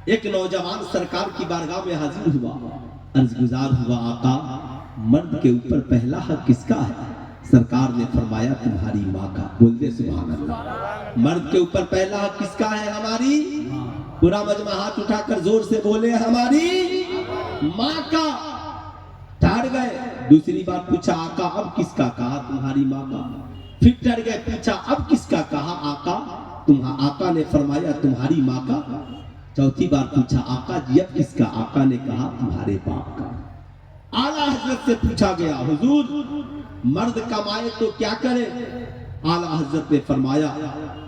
ایک نوجوان سرکار کی بارگاہ میں حاضر ہوا، عرض گزار ہوا آقا مرد کے اوپر پہلا حق کس کا ہے؟ سرکار نے فرمایا تمہاری ماں کا۔ بول دے سبحان اللہ۔ مرد کے اوپر پہلا حق کس کا ہے؟ ہماری۔ پورا مجمع ہاتھ اٹھا کر زور سے بولے ہماری ماں کا۔ ٹھہر گئے، دوسری بار پوچھا آقا اب کس کا؟ کہا تمہاری ماں کا۔ پھر ٹھہر گئے، پوچھا اب کس کا؟ کہا آقا آقا نے فرمایا تمہاری ماں کا۔ چوتھی بار پوچھا آقا جی اب کس کا؟ آقا نے کہا تمہارے باپ کا۔ اعلیٰ حضرت سے پوچھا گیا حضور مرد کمائے تو کیا کرے؟ اعلیٰ حضرت نے فرمایا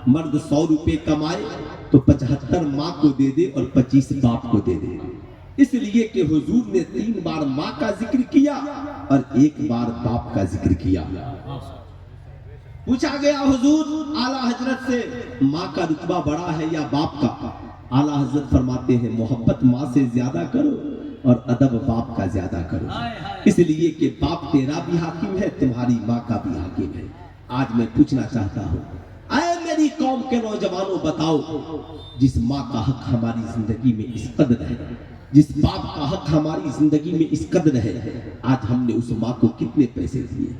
مرد 100 روپے کمائے تو 75 ماں کو دے دے اور 25 باپ کو دے دے، اس لیے کہ حضور نے 3 بار ماں کا ذکر کیا اور 1 بار باپ کا ذکر کیا۔ پوچھا گیا حضور اعلیٰ حضرت سے ماں کا رتبہ بڑا ہے یا باپ کا؟ اعلیٰ حضرت فرماتے ہیں محبت ماں سے زیادہ کرو اور ادب باپ کا زیادہ کرو، اس لیے کہ باپ تیرا بھی حاکم ہے تمہاری ماں کا بھی حاکم ہے۔ آج میں پوچھنا چاہتا ہوں اے میری قوم کے نوجوانوں بتاؤ جس ماں کا حق ہماری زندگی میں اس قدر ہے، جس باپ کا حق ہماری زندگی میں اس قدر ہے، آج ہم نے اس ماں کو کتنے پیسے دیے؟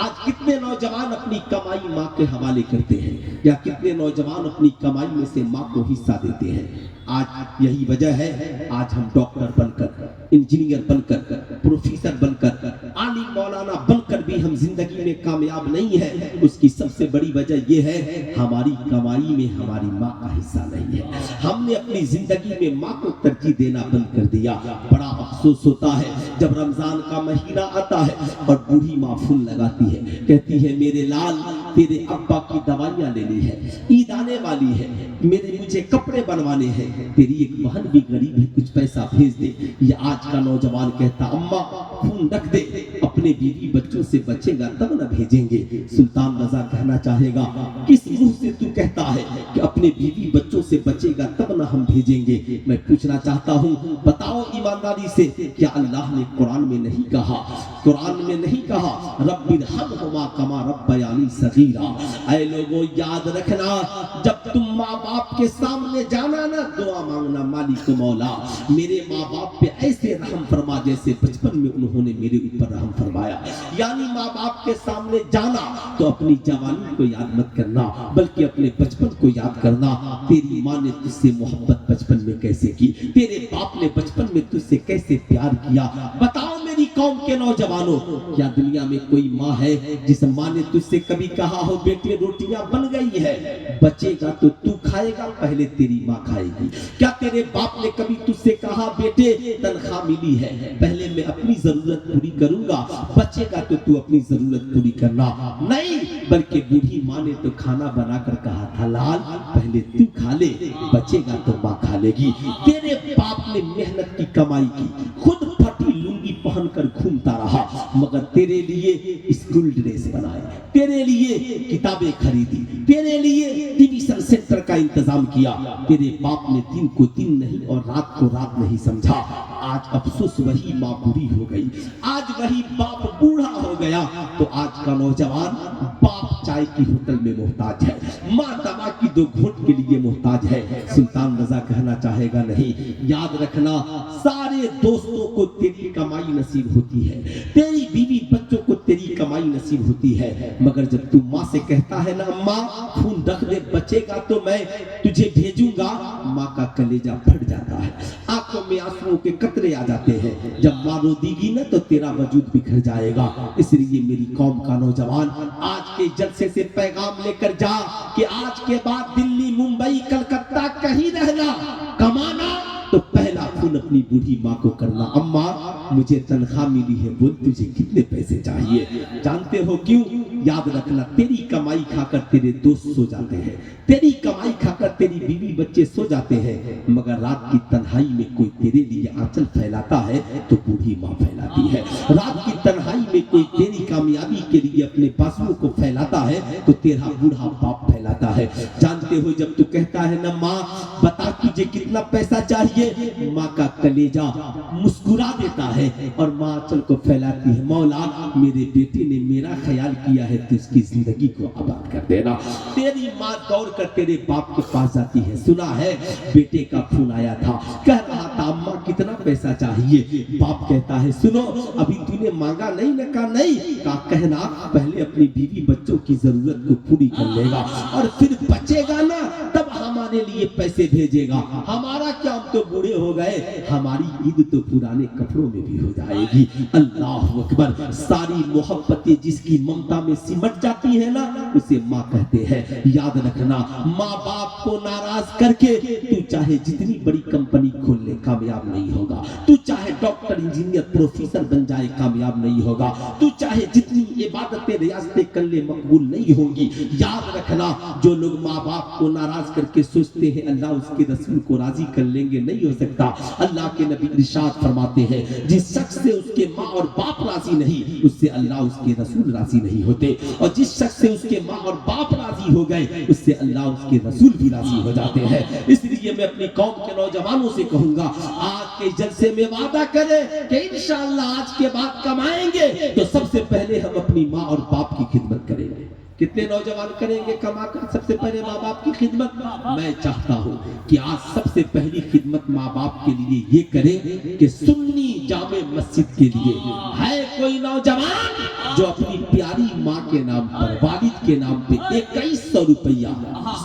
آج کتنے نوجوان اپنی کمائی ماں کے حوالے کرتے ہیں یا کتنے نوجوان اپنی کمائی میں سے ماں کو حصہ دیتے ہیں؟ آج یہی وجہ ہے آج ہم ڈاکٹر بن کر، انجینئر بن کر، پروفیسر بن کر، عالم مولانا بن کر بھی ہم زندگی میں کامیاب نہیں ہیں۔ اس کی سب سے بڑی وجہ یہ ہے ہماری کمائی میں ہماری ماں کا حصہ نہیں ہے۔ ہم نے اپنی زندگی میں ماں کو ترجیح دینا بند کر دیا۔ بڑا افسوس ہوتا ہے جب رمضان کا مہینہ آتا ہے اور بوڑھی ماں پھول لگاتی ہے، کہتی ہے میرے لال تیرے ابا کی دوائیاں لینی ہے، عید آنے والی ہے، مجھے کپڑے بنوانے ہیں، تیری ایک بہن بھی غریب ہے کچھ پیسہ بھیج دے۔ یہ آج کا نوجوان کہتا اماں خون رکھ دے، اپنے بیوی بچوں سے بچے گا تب نہ بھیجیں گے۔ سلطان رضا کہنا چاہے گا کس منہ سے تو کہتا ہے کہ اپنے بیوی بچوں سے بچے گا تب نہ ہم بھیجیں گے؟ میں پوچھنا چاہتا ہوں بتاؤ ایمانداری سے کیا اللہ نے قرآن میں نہیں کہا، قرآن میں نہیں کہا رب ارحمہما کما ربیانی صغیرا؟ اے لوگوں یاد رکھنا جب تم ماں باپ کے سامنے جانا نا دعا مانگنا مالک مولا میرے ماں باپ پہ ایسے رحم فرما جیسے بچپن میں انہوں نے میرے اوپر رحم فرمایا۔ یعنی ماں باپ کے سامنے جانا تو اپنی جوانی کو یاد مت کرنا بلکہ اپنے بچپن کو یاد کرنا۔ تیری ماں نے تجھ سے محبت بچپن میں کیسے کی، تیرے باپ نے بچپن میں تجھ سے کیسے پیار کیا؟ بتاؤ میری قوم کے نوجوانوں کیا دنیا میں کوئی ماں ہے جس ماں نے تجھ سے کبھی کہا ہو بیٹے روٹیاں بن گئی ہے بچے گا تو تو کھائے گا پہلے تیری ماں کھائے گی؟ کیا تیرے باپ نے کبھی تجھ سے کہا بیٹے تنخواہ ملی ہے پہلے میں اپنی ضرورت پوری کروں گا بچے گا تو تو اپنی ضرورت پوری کرنا؟ نہیں، بلکہ بوڑھی ماں نے تو کھانا بنا کر کہا تھا لال پہلے تو کھا لے بچے گا تو ماں کھا لے گی۔ تیرے باپ نے محنت کی کمائی کی، خود پھٹی لنگی پہن کر گھومتا رہا مگر تیرے لیے اسکول ڈریس بنائے، تیرے لیے کتابیں خریدی، تیرے لیے ٹیوشن سینٹر کا انتظام کیا۔ تیرے باپ نے دن کو دن نہیں اور رات کو رات نہیں سمجھا۔ آج افسوس وہی ماں بوڑھی ہو گئی، آج وہی باپ بوڑھا ہو گیا تو آج کا نوجوان باپ چائے کی ہوٹل میں محتاج ہے، ماں دوا کی 2 گھونٹ کے لیے محتاج ہے۔ سلطان رضا کہنا چاہے گا نہیں، یاد رکھنا سارے دوستوں کو تیری کمائی نصیب ہوتی ہے، تیری بیوی بچوں کو تیری کمائی نصیب ہوتی ہے، مگر جب تو ماں سے کہتا ہے نا ماں خون رکھ دے بچے گا تو میں تجھے بھیجوں گا، ماں کا کلیجہ پھٹ جاتا ہے، آنکھوں میں آنسوؤں کے قطرے آ جاتے ہیں۔ جب ماں رو دی گی نا تو تیرا وجود بکھر جائے گا۔ اس لیے میری قوم کا نوجوان آج کے جلسے سے پیغام لے کر جا کہ آج کے بعد دلی ممبئی کلکتہ کہیں رہنا، کمانا تو پہلا فون اپنی بوڑھی ماں کو کرنا اماں مجھے تنخواہ ملی ہے بول تجھے کتنے پیسے چاہیے؟ جانتے ہو کیوں؟ یاد رکھنا تیری کمائی کھا کر تیرے دوست سو جاتے ہیں، تیری کمائی کھا کر تیری بیوی بچے سو جاتے ہیں، مگر رات کی تنہائی میں کوئی تیرے لیے آنچل پھیلاتا ہے تو بوڑھی ماں پھیلاتی ہے۔ رات کی تنہائی میں کوئی تیری کامیابی کے لیے اپنے بازوؤں کو پھیلاتا ہے تو تیرا بوڑھا باپ پھیلاتا ہے۔ جانتے ہو جب تو کہتا ہے نا ماں بتا تجھے کتنا پیسہ چاہیے، ماں کا کلیجہ مسکرا دیتا ہے اور ماں آنچل کو پھیلاتی ہے مولا میرے بیٹے نے میرا خیال کیا है तो उसकी जिंदगी को आबाद कर देना। तेरी माँ दौड़ कर तेरे बाप के पास जाती है, सुना है बेटे का फोन आया था, कह रहा था अम्मा कितना पैसा चाहिए। बाप कहता है सुनो अभी तूने मांगा नहीं न, कहा नहीं, कहा कहना पहले अपनी बीवी बच्चों की जरूरत को पूरी कर लेगा और फिर बचेगा ना तब हमारे लिए पैसे भेजेगा। हमारा क्या, हम तो बूढ़े हो गए, हमारी ईद तो पुराने कपड़ों में भी हो जाएगी। अल्लाह अकबर। सारी मोहब्बतें जिसकी ममता में सिमट जाती है ना उसे माँ कहते हैं। याद रखना माँ बाप को नाराज करके तू चाहे जितनी बड़ी कंपनी खोल ले कामयाब नहीं होगा, तू चाहे डॉक्टर इंजीनियर प्रोफेसर बन जाए कामयाब नहीं होगा, तू चाहे जितनी इबादतें रियासतें कर ले मकबूल नहीं होंगी। याद रखना जो लोग माँ बाप को नाराज करके सोचते हैं अल्लाह उसके रसूल को राजी कर लेंगे, नहीं हो सकता। अल्लाह के नबी इरशाद फरमाते हैं जिस शख्स से उसके माँ और बाप राजी नहीं उससे अल्लाह उसके रसूल राजी नहीं होते, और जिस शख्स से उसके माँ और बाप राजी हो गए उससे अल्लाह उसके रसूल भी राजी हो जाते हैं। इसलिए मैं अपनी कौम के नौजवानों से कहूंगा आज के जलसे में वादा करें कि इंशाअल्लाह आज के बाद कमाएंगे तो सबसे पहले हम अपनी माँ और बाप की खिदमत करेंगे। कितने नौजवान करेंगे कमाकर सबसे पहले माँ बाप की खिदमत? मैं चाहता हूँ कि आज सबसे पहली खिदमत माँ बाप के लिए ये करें कि सुन्नी जामे मस्जिद के लिए है कोई नौजवान जो अपनी प्यारी माँ के नाम पर वालिद के नाम पे 2100 रुपया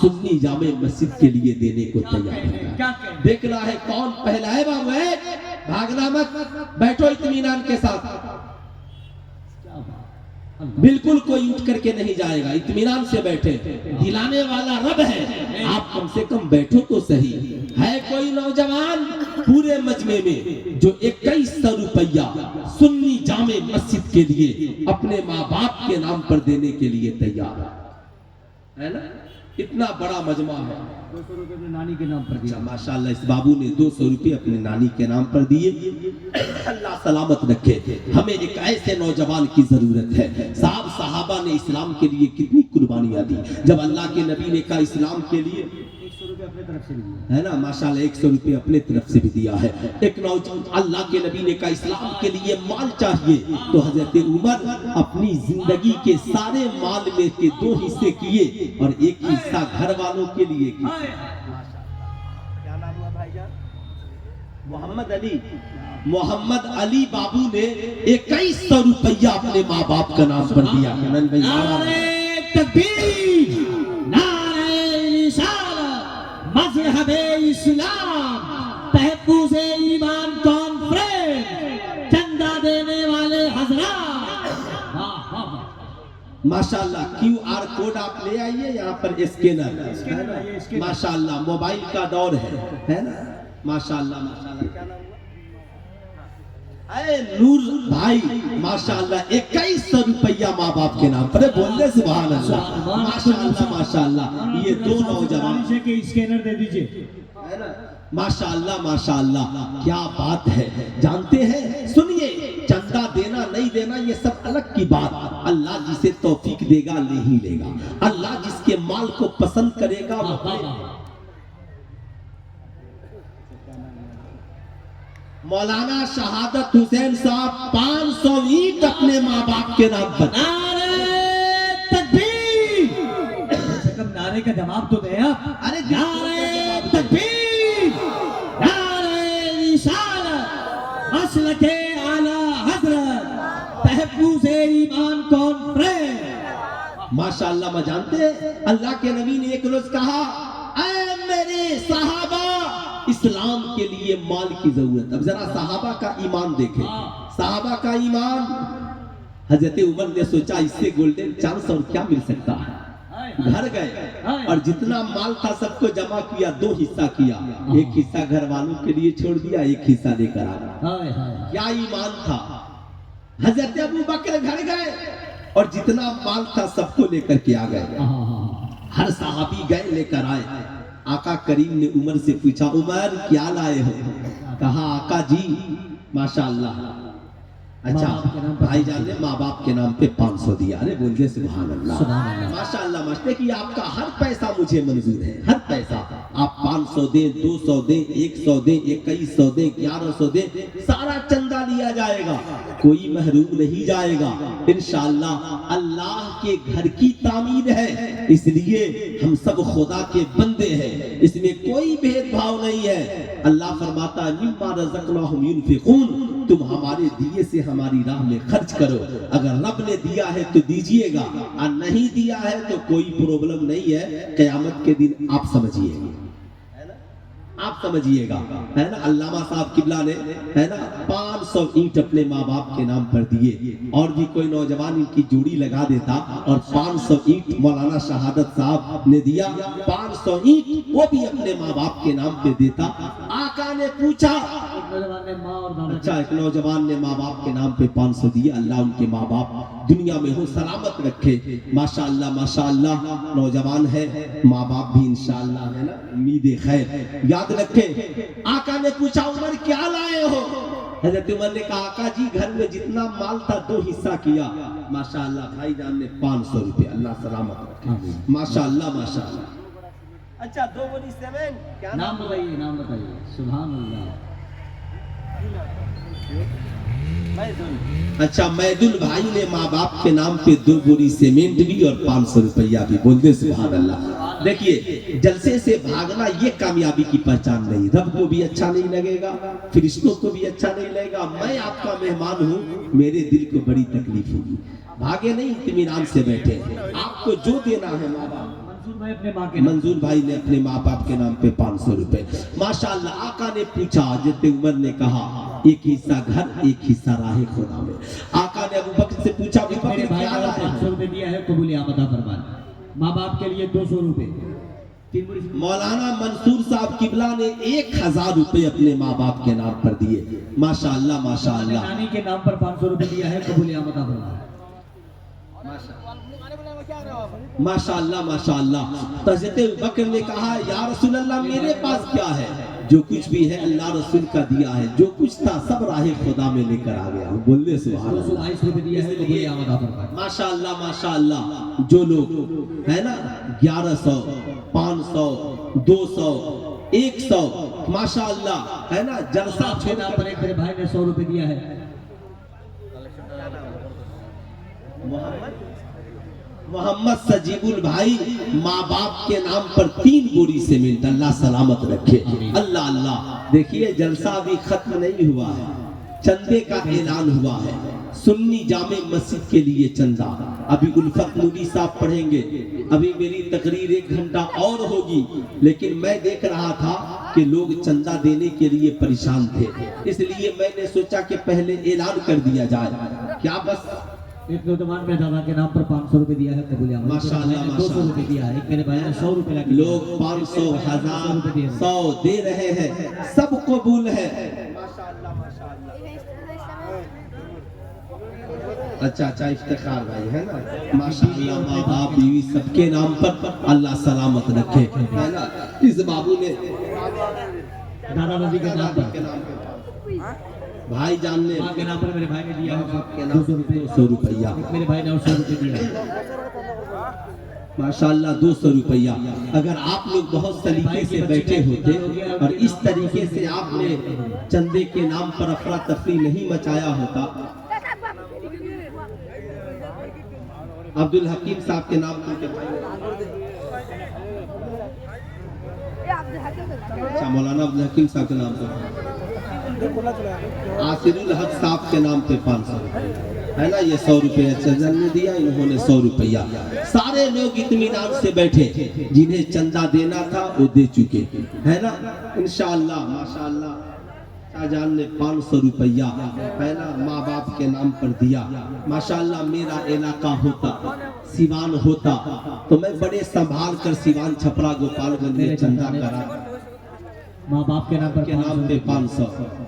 सुन्नी जामे मस्जिद के लिए देने को तैयार है। देखना है कौन पहला है। बाबू है भागना मत, बैठो इत्मीनान के साथ, बिल्कुल कोई उठ करके नहीं जाएगा, इत्मीनान से बैठे, दिलाने वाला रब है, आप कम से कम बैठो तो सही। है कोई नौजवान पूरे मजमे में जो 2100 रुपया सुन्नी जामे मस्जिद के लिए अपने माँ बाप के नाम पर देने के लिए तैयार है ना? इतना बड़ा मजमा है। 200 रुपए अपने नानी के नाम पर दिया। माशाल्लाह इस बाबू ने 200 रुपए अपने नानी के नाम पर दिए। अल्लाह सलामत रखे। हमें एक ऐसे नौजवान की जरूरत है। साहब साहबा ने इस्लाम के लिए कितनी कुर्बानियां दी। जब अल्लाह के नबी ने कहा इस्लाम के लिए 100 रुपए अपने तरफ से भी दिया है ना, माशाल्लाह 100 रुपए अपने तरफ से भी दिया है। एक नौजवान अल्लाह के नबी ने कहा इस्लाम के लिए माल चाहिए तो हजरत उमर अपनी जिंदगी के सारे माल में के 2 हिस्से किए और एक हिस्सा घर वालों के लिए किया। क्या नाम हुआ भाईजान? मोहम्मद अली बाबू ने 2100 रुपया अपने माँ बाप का नाम पर दिया। मज़हबे इस्लाम तहफ़्फ़ुज़े ईमान कॉन्फ्रेंस चंदा देने वाले हज़रात, माशाल्लाह QR कोड आप ले आइए, यहाँ पर स्कैनर माशाल्लाह मोबाइल का दौर है ना? माशाल्लाह माशाल्लाह। क्या नाम हुआ? नूर भाई माशाल्लाह 2100 रुपया माँ बाप के नाम पर, बोलने सुभान अल्लाह। माशाल्लाह माशाल्लाह। ये 2 नौजवान से के स्कैनर दे दीजिए, है ना? माशाल्लाह माशाल्लाह, क्या बात है। जानते हैं, सुनिए, चंदा देना नहीं देना ये सब अलग की बात, अल्लाह जिसे तौफीक देगा ले ही लेगा। अल्लाह जिसके माल को पसंद करेगा वो। मौलाना शहादत हुसैन साहब 500 ईंट अपने माँ बाप के नाम पर। तकबीर, कम से कम नारे का जवाब तो दे आप। अरे नारे तकबीर, नारे रिसालत, मसलके आला हज़रत, तहफ़्फ़ुज़े ईमान कॉन्फ्रेंस। माशाल्लाह। मैं जानते हैं अल्लाह के नबी ने एक रोज कहा ऐ मेरे सहाबा इस्लाम के लिए माल की जरूरत। अब जरा सहाबा का ईमान देखें, सहाबा का ईमान। हजरत उमर ने सोचा इससे गोल्डन चांस और क्या मिल सकता है। घर गए और जितना माल था सबको जमा किया, 2 हिस्सा किया। एक हिस्सा घर वालों के लिए छोड़ दिया, एक हिस्सा लेकर आया। क्या ईमान था। हजरत अबू बकर घर गए और जितना माल था सबको लेकर के आ गए। हर सहाबी गए लेकर आए। आका करीम ने उमर से पूछा उमर क्या लाए हो? कहा आका जी माशाल्लाह अच्छा माँ बाप के नाम पर भाई जान ने माँ बाप के नाम पे 500 दिया। अरे बोलिए सुभान अल्लाह, सुभान अल्लाह। माशाअल्लाह मास्टर कि आपका हर पैसा मुझे मंजूर है, हर पैसा। आप 500 दें, 200 दें, 100 दें, 2100 दें, 1100 दें, सारा चंदा लिया जाएगा, कोई महरूम नहीं जाएगा इंशाअल्लाह। अल्लाह के घर की तामीर है, इसलिए हम सब खुदा के बंदे हैं, इसमें कोई भेदभाव नहीं है। अल्लाह फरमाता है मिम्मा रज़क़नाहुम युनफ़िक़ून, तुम हमारे दिए से हमारी राह में खर्च करो। अगर रब ने दिया है तो दीजिएगा, और नहीं दिया है तो कोई प्रॉब्लम नहीं है, क़यामत के दिन आप समझिएगा, आप समझिएगा, है ना। अल्लामा साहब किबला ने, है ना, 500 ईंट अपने माँ बाप के नाम पर दिए, और भी कोई नौजवान इनकी जोड़ी लगा देता और 500 ईंट मौलाना शहादत साहब ने दिया, 500 ईंट वो भी अपने माँ बाप के नाम पे देता। आका ने पूछा, नौजवान ने माँ और दादा अच्छा एक नौजवान ने माँ बाप के नाम पे 500 दिया, अल्लाह उनके माँ बाप दुनिया में हो सलामत रखे, माशाअल्लाह माशाअल्लाह। नौजवान है, माँ बाप भी इंशाअल्लाह, है ना, उम्मीद खैर, याद रखे। आका ने पूछा उमर क्या लाए हो? हजरत उमर ने कहा आका जी घर में जितना माल था 2 हिस्सा किया। माशाअल्लाह भाईजान ने 500 रुपए, अल्लाह सलामत रखे, माशाअल्लाह माशाअल्लाह। अच्छा 2 बोली 7 क्या नाम बताइए, नाम बताइए। सुभान अल्लाह। अच्छा मैदुल भाई ने माँ बाप के नाम पे 2 बोरी सीमेंट भी और 500 रुपया भी, बोल दे सुभान अल्लाह। देखिए जलसे से भागना ये कामयाबी की पहचान नहीं, रब को भी अच्छा नहीं लगेगा, फरिश्तों को भी अच्छा नहीं लगेगा। मैं आपका मेहमान हूँ, मेरे दिल को बड़ी तकलीफ होगी, भागे नहीं, इत्मीनान से बैठे। आपको जो देना है माँ बाप, मंजूर भाई ने अपने माँ बाप के नाम पे 500 रुपए, माशाअल्लाह। आका ने पूछा, हज़रत उमर ने कहा एक हिस्सा घर, एक हिस्सा राह खुदा में। आका ने अबू बकर से पूछा, अबू बकर मेरे भाई क्या ने लाए? 500 रुपए दिया है, कबूल आमदा फरमाना। माँ बाप के लिए 200 रुपए। मौलाना मंसूर साहब किबला ने 1000 रुपए अपने माँ बाप के नाम पर दिए, माशाअल्लाह माशाअल्लाह। नानी के नाम पर 500 रुपए दिया है, कबूल आमदा फरमाना। माशाअल्लाह माशाअल्लाह। तो हज़रत बकर ने कहा या रसूल अल्लाह मेरे पास क्या है? जो कुछ भी है अल्लाह रसूल का दिया है, जो कुछ था सब राह खुदा में लेकर आ गया हूँ, बोलिए सुभान अल्लाह। 222 रुपए दिया है, कबूल आमदा फरमाना। माशाअल्लाह माशाअल्लाह। जो लोग है ना 1100 500 200 100 माशाअल्लाह, है ना, जलसा आपके नाम पर एक मेरे भाई ने 100 रुपए दिया है। मोहम्मद सजीबुल भाई माँ बाप के नाम पर 3 बोरी सीमेंट, अल्लाह सलामत रखे, अल्लाह अल्लाह। देखिए जलसा अभी खत्म नहीं हुआ है, चंदे का ऐलान हुआ है, सुन्नी जामे मस्जिद के लिए चंदा। अभी उल्फत नूरी साहब पढ़ेंगे, अभी मेरी तकरीर 1 घंटा और होगी, लेकिन मैं देख रहा था कि लोग चंदा देने के लिए परेशान थे, इसलिए मैंने सोचा कि पहले ऐलान कर दिया जाए। क्या बस एक नौजवान मेरे दादा के नाम पर 500 रुपए दिया है, कबूल आमदा। माशाअल्लाह 200 रुपए दिया है, एक मेरे भाई ने 100 रुपए लगा। लोग 500 1000 100 दे रहे हैं, सब कबूल है। अच्छा अच्छा इफ्तिखार भाई, है ना, माशाअल्लाह। माँ बाप बीवी सबके नाम पर अल्लाह सलामत रखे, है ना। इस बाबू ने दादा दादी के नाम पर, भाई जान ने माँ के नाम पर मेरे भाई ने दिया है के नाम 200 रुपया, मेरे भाई ने 100 रुपए दिया है। माशाअल्लाह 200 रुपया। अगर आप लोग बहुत सलीके से बैठे होते और इस तरीके से आपने चंदे के नाम पर अफरा तफरी नहीं मचाया होता। अब्दुल हकीम साहब के नाम पर, अच्छा मौलाना अब्दुल हकीम साहब के नाम पर, आसिरुल हक साहब के नाम पे 500 रुपये, है ना, ये 100 रुपये चंदन ने दिया, इन्होंने 100 रुपया। सारे लोग इत्मीनान से बैठे, जिन्हें चंदा देना था वो दे चुके, है ना, इंशाअल्लाह माशाअल्लाह। शाहजान ने 500 रुपया, है ना, माँ बाप के नाम पर दिया, माशाअल्लाह। मेरा इलाका होता सिवान होता तो मैं बड़े संभाल कर सिवान छपरा गोपालगंज में चंदा करा। माँ बाप के नाम पे 500,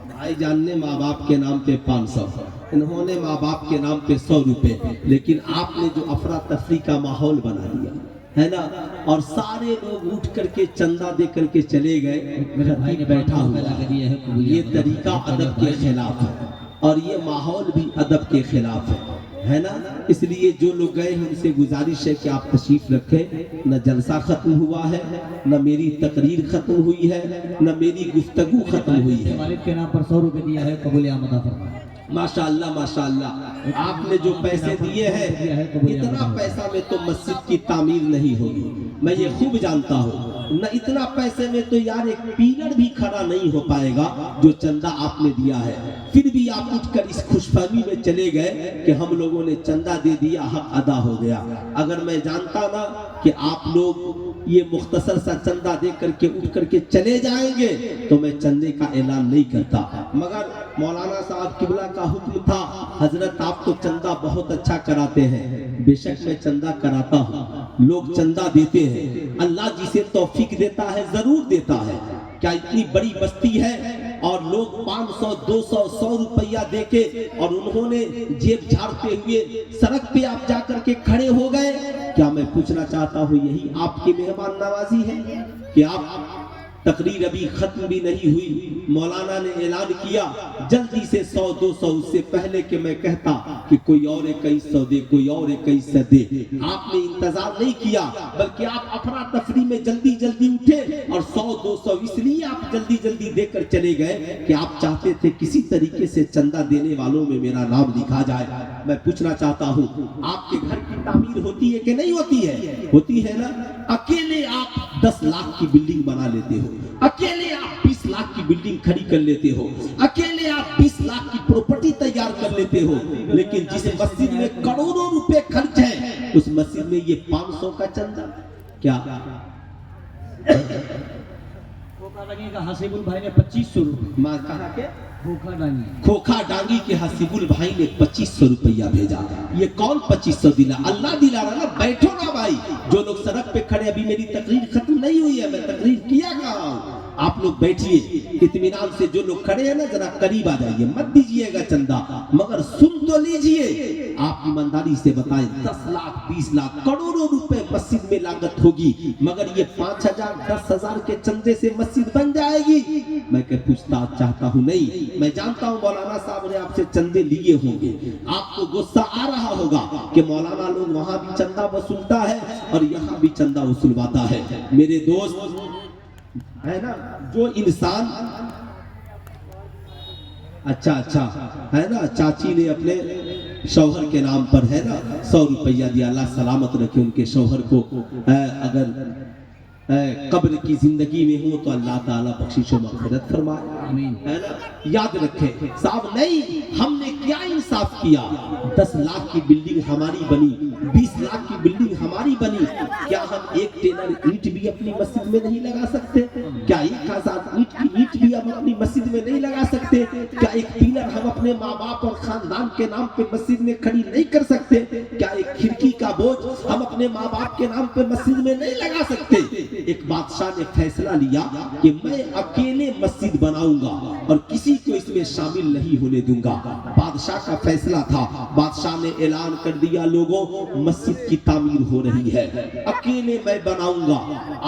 भाई जान ने माँ बाप के नाम पे 500, इन्होंने माँ बाप के नाम पे 100 रुपए। लेकिन आपने जो अफरा तफरी का माहौल बना दिया, है ना, और सारे लोग उठ करके चंदा दे करके चले गए, मेरे भाई ने बैठा हुआ लगा दिया है, ये तरीका अदब के खिलाफ है। اور یہ ماحول بھی ادب کے خلاف ہے نا. اس لیے جو لوگ گئے ہیں ان سے گزارش ہے کہ آپ تشریف رکھیں. نہ جلسہ ختم ہوا ہے، نہ میری تقریر ختم ہوئی ہے، نہ میری گفتگو ختم ہوئی ہے. والد کے نام پر 100 روپے دیا ہے، قبول آمد فرمائے. ماشاءاللہ ماشاءاللہ، آپ نے جو پیسے دیے ہیں اتنا پیسہ میں تو مسجد کی تعمیر نہیں ہوگی، میں یہ خوب جانتا ہوں. نہ اتنا پیسے میں تو یار ایک پیلر بھی کھڑا نہیں ہو پائے گا جو چندہ آپ نے دیا ہے. پھر بھی آپ اٹھ کر اس خوش فہمی میں چلے گئے کہ ہم لوگوں نے چندہ دے دیا، حق ادا ہو گیا. اگر میں جانتا نا کہ آپ لوگ یہ مختصر سا چندہ دے کر کے اٹھ کر کے چلے جائیں گے تو میں چندے کا اعلان نہیں کرتا. مگر مولانا صاحب قبلہ کا حکم تھا، حضرت آپ تو چندہ بہت اچھا کراتے ہیں. بے شک میں چندہ کراتا ہوں، لوگ چندہ دیتے ہیں. اللہ جسے توفیق دیتا ہے ضرور دیتا ہے. کیا اتنی بڑی بستی ہے اور لوگ 500 200 100 روپیہ دے کے اور انہوں نے جیب جھاڑتے ہوئے سڑک پہ آپ جا کر کے کھڑے ہو گئے؟ کیا میں پوچھنا چاہتا ہوں یہی آپ کی مہمان نوازی ہے کہ آپ تقریر ابھی ختم بھی نہیں ہوئی، مولانا نے اعلان کیا جلدی سے 100 200 اس سے پہلے کہ میں کہتا کہ کوئی اور 2100 دے، کوئی اور 2100 دے. آپ نے انتظار نہیں کیا بلکہ آپ افراتفری میں جلدی جلدی اٹھے اور 100 200 اس لیے آپ جلدی جلدی دے کر چلے گئے کہ آپ چاہتے تھے کسی طریقے سے چندہ دینے والوں میں میرا نام لکھا جائے. میں پوچھنا چاہتا ہوں آپ کے گھر کی تعمیر ہوتی ہے کہ نہیں ہوتی ہے؟ ہوتی ہے نا. اکیلے آپ 10 لاکھ کی بلڈنگ بنا لیتے ہو، اکیلے آپ 20 لاکھ کی بلڈنگ کھڑی کر لیتے ہو، اکیلے آپ 20 لاکھ کی پراپرٹی تیار کر لیتے ہو. لیکن جس مسجد میں کروڑوں روپے خرچ ہیں اس مسجد میں یہ 500 کا چندہ کیا؟ کھوکھا ڈانگی کا حسیب البھائی نے 2500 روپے. ماں کہا کہ کھوکھا ڈانگی کے حسیب البھائی نے 2500 روپیہ بھیجا. یہ کون 2500 دلا؟ اللہ دلا رہا نا. بیٹھو نا بھائی، جو لوگ سڑک پہ کھڑے، ابھی میری تقریر ختم نہیں ہوئی ہے، میں تقریر کیا کہا ہوں. آپ لوگ بیٹھیے اطمینان سے. جو لوگ کھڑے ہیں نا ذرا قریب آ جائیے، مت دیجیے گا چندہ مگر سن تو لیجیے. آپ ایمانداری سے بتائیں 10 لاکھ 20 لاکھ کروڑوں روپے مسجد میں لاگت ہوگی مگر یہ 5000 10,000 کے چندے سے مسجد بن جائے گی؟ میں کہ پوچھتا چاہتا ہوں نہیں. میں جانتا ہوں مولانا صاحب نے آپ سے چندے لیے ہوں گے، آپ کو غصہ آ رہا ہوگا کہ مولانا لوگ وہاں بھی چندہ وصولتا ہے اور یہاں بھی چندہ وصولواتا ہے. میرے دوست ہے نا، جو انسان اچھا ہے نا، چاچی نے اپنے شوہر کے نام پر ہے نا 100 روپیہ دیا. اللہ سلامت رکھے ان کے شوہر کو. اگر قبر کی زندگی میں ہو تو اللہ تعالیٰ بخشش و مغفرت فرمائے. آمین. ہے نا، یاد رکھے صاحب. نہیں، ہم نے کیا انصاف کیا؟ 10 لاکھ کی بلڈنگ ہماری بنی، 20 لاکھ کی بلڈنگ ہماری بنی. کیا ہم ایک ٹیلر اینٹ بھی اپنی مسجد میں نہیں لگا سکتے؟ کیا 1000 اینٹ کی اینٹ بھی ہم اپنی مسجد میں نہیں لگا سکتے؟ کیا ایک پیلر ہم اپنے ماں باپ اور خاندان کے نام پہ مسجد میں کھڑی نہیں کر سکتے؟ کیا ایک کھڑکی کا بوجھ ہم اپنے ماں باپ کے نام پہ مسجد میں نہیں لگا سکتے؟ ایک بادشاہ نے فیصلہ لیا کہ میں اکیلے مسجد بناؤں گا اور کسی کو اس میں شامل نہیں ہونے دوں گا. بادشاہ کا فیصلہ تھا. بادشاہ نے اعلان کر دیا لوگوں مسجد کی تعمیر ہو رہی ہے، اکیلے میں بناؤں گا،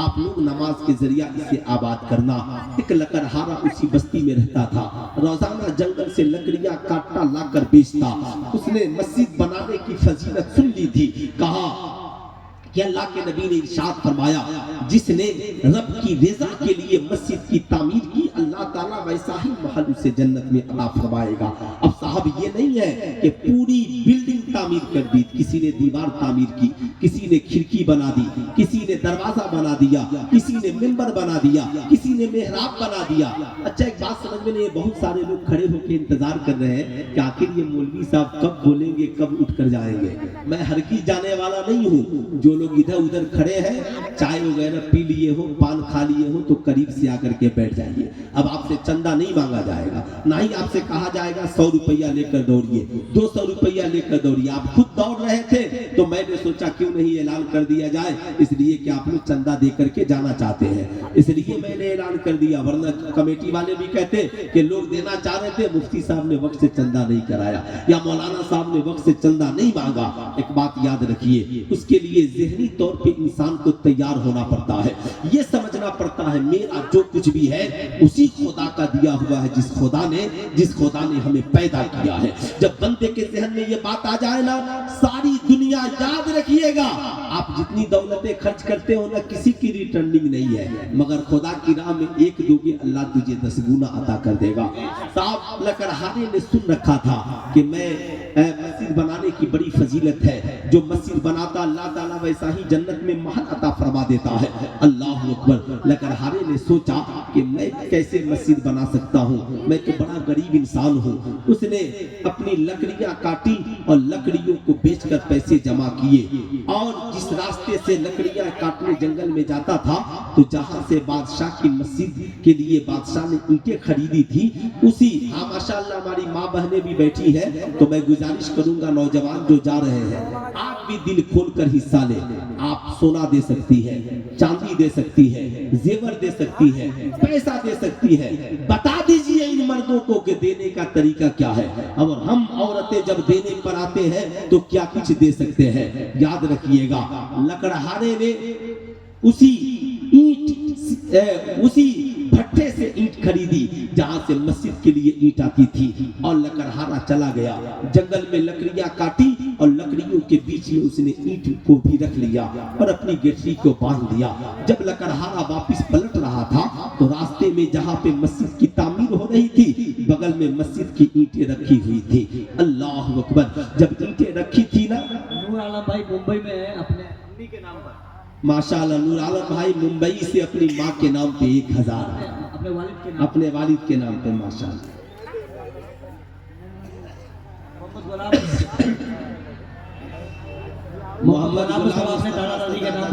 آپ لوگ نماز کے ذریعہ اسے آباد کرنا. ایک لکڑہارا اسی بستی میں رہتا تھا، روزانہ جنگل سے لکڑیاں کاٹتا لا کر بیچتا. اس نے مسجد بنانے کی فضیلت سن لی تھی. کہا کہ اللہ کے نبی نے ارشاد فرمایا جس نے رب کی رضا کے لیے مسجد کی تعمیر کی اللہ تعالیٰ ویسا ہی محل اسے جنت میں عطا فرمائے گا. اب صاحب یہ نہیں ہے کہ پوری بلڈنگ تعمیر کر دی، کسی نے دیوار تعمیر کی، کسی نے کھڑکی بنا دی، کسی نے دروازہ بنا دیا، کسی نے منبر بنا دیا، کسی نے محراب بنا دیا. اچھا ایک بات سمجھ میں نہیں، بہت سارے لوگ کھڑے ہو کے انتظار کر رہے ہیں کہ آخر یہ مولوی صاحب کب بولیں گے، کب اٹھ کر جائیں گے. میں ہرگز جانے والا نہیں ہوں. جو لوگ ادھر ادھر کھڑے ہیں چائے وغیرہ پی لیے ہو، پان کھا لیے ہو تو قریب سے آ کر کے بیٹھ جائیے. اب آپ سے چندہ نہیں مانگا جائے گا، نہ ہی آپ سے کہا جائے گا 100 روپیہ لے کر دوڑیے، 200 روپیہ لے کر دوڑیے. آپ خود دوڑ رہے تھے تو میں نے سوچا کیوں क्यों नहीं ऐलान कर दिया जाए, इसलिए कि आप लोग चंदा दे करके जाना चाहते हैं, इसलिए मैंने ऐलान कर दिया। वरना कमेटी वाले भी कहते कि लोग देना चाह रहे थे, मुफ्ती साहब ने वक्त से चंदा नहीं कराया या मौलाना साहब ने वक्त से चंदा नहीं मांगा। एक बात याद रखिए, उसके लिए ज़हनी तौर पे इंसान को तैयार होना पड़ता है, ये समझना पड़ता है मेरा जो कुछ भी है उसी खुदा का दिया हुआ है, जिस खुदा ने हमें पैदा किया है। जब बंदे के ज़हन में ये बात आ जाए ना, सारी दुनिया याद रखिएगा, आप जितनी दौलतें खर्च करते हो ना, किसी की रिटर्निंग नहीं है, मगर खुदा की राह में एक दोगे अल्लाह तुझे 10 गुना अता कर देगा। साहब लकड़हारे ने सुन रखा था कि मैं मस्जिद बनाने की बड़ी फजीलत है, जो मस्जिद बनाता अल्लाह ताला वैसा ही जन्नत में महल अता फरमा देता है। अल्लाह अकबर। लकड़हारे ने सोचा कि मैं कैसे मस्जिद बना सकता हूँ, मैं तो बड़ा गरीब इंसान हूँ। उसने अपनी लकड़ियाँ काटी और लकड़ियों को बेचकर पैसे जमा किए, और जिस रास्ते से लकड़ियाँ काटने जंगल में जाता था, तो जहाँ से बादशाह की मस्जिद के लिए बादशाह ने ईंटें खरीदी थी, उसी, हाँ माशाअल्लाह हमारी माँ बहनें भी बैठी है, तो मैं गुजारिश करूंगा नौजवान जो जा रहे हैं, आप भी दिल खोलकर हिस्सा ले। आप सोना दे सकती है, चांदी दे सकती है, जेवर दे सकती है, पैसा दे सकती है, बता दीजिए इन मर्दों को कि देने का तरीका क्या है, और हम औरतें जब देने पर आते हैं तो क्या कुछ दे सकते हैं। याद रखिएगा, लकड़हारे ने उसी भट्टे से ईंट खरीदी जहां से मस्जिद के लिए ईंट आती थी, और लकड़हारा चला गया जंगल में, लकड़ियां काटी और लकड़ियों के बीच में उसने ईंट को भी रख लिया और अपनी गेटरी को बांध लिया। जब लकड़हारा वापस पलट रहा था तो रास्ते में जहां पे मस्जिद की तामीर हो रही थी, बगल में मस्जिद की ईंटें रखी हुई थी। अल्लाह अकबर। जब ईंटें रखी थी ना, नूर आलम भाई मुंबई में है अपने अम्मी के नाम पर, माशाअल्लाह नूर आलम भाई मुंबई से अपनी माँ के नाम पे 1000, अपने वालिद के नाम पे माशाअल्लाह। मोहम्मद अपने दादा दादी के नाम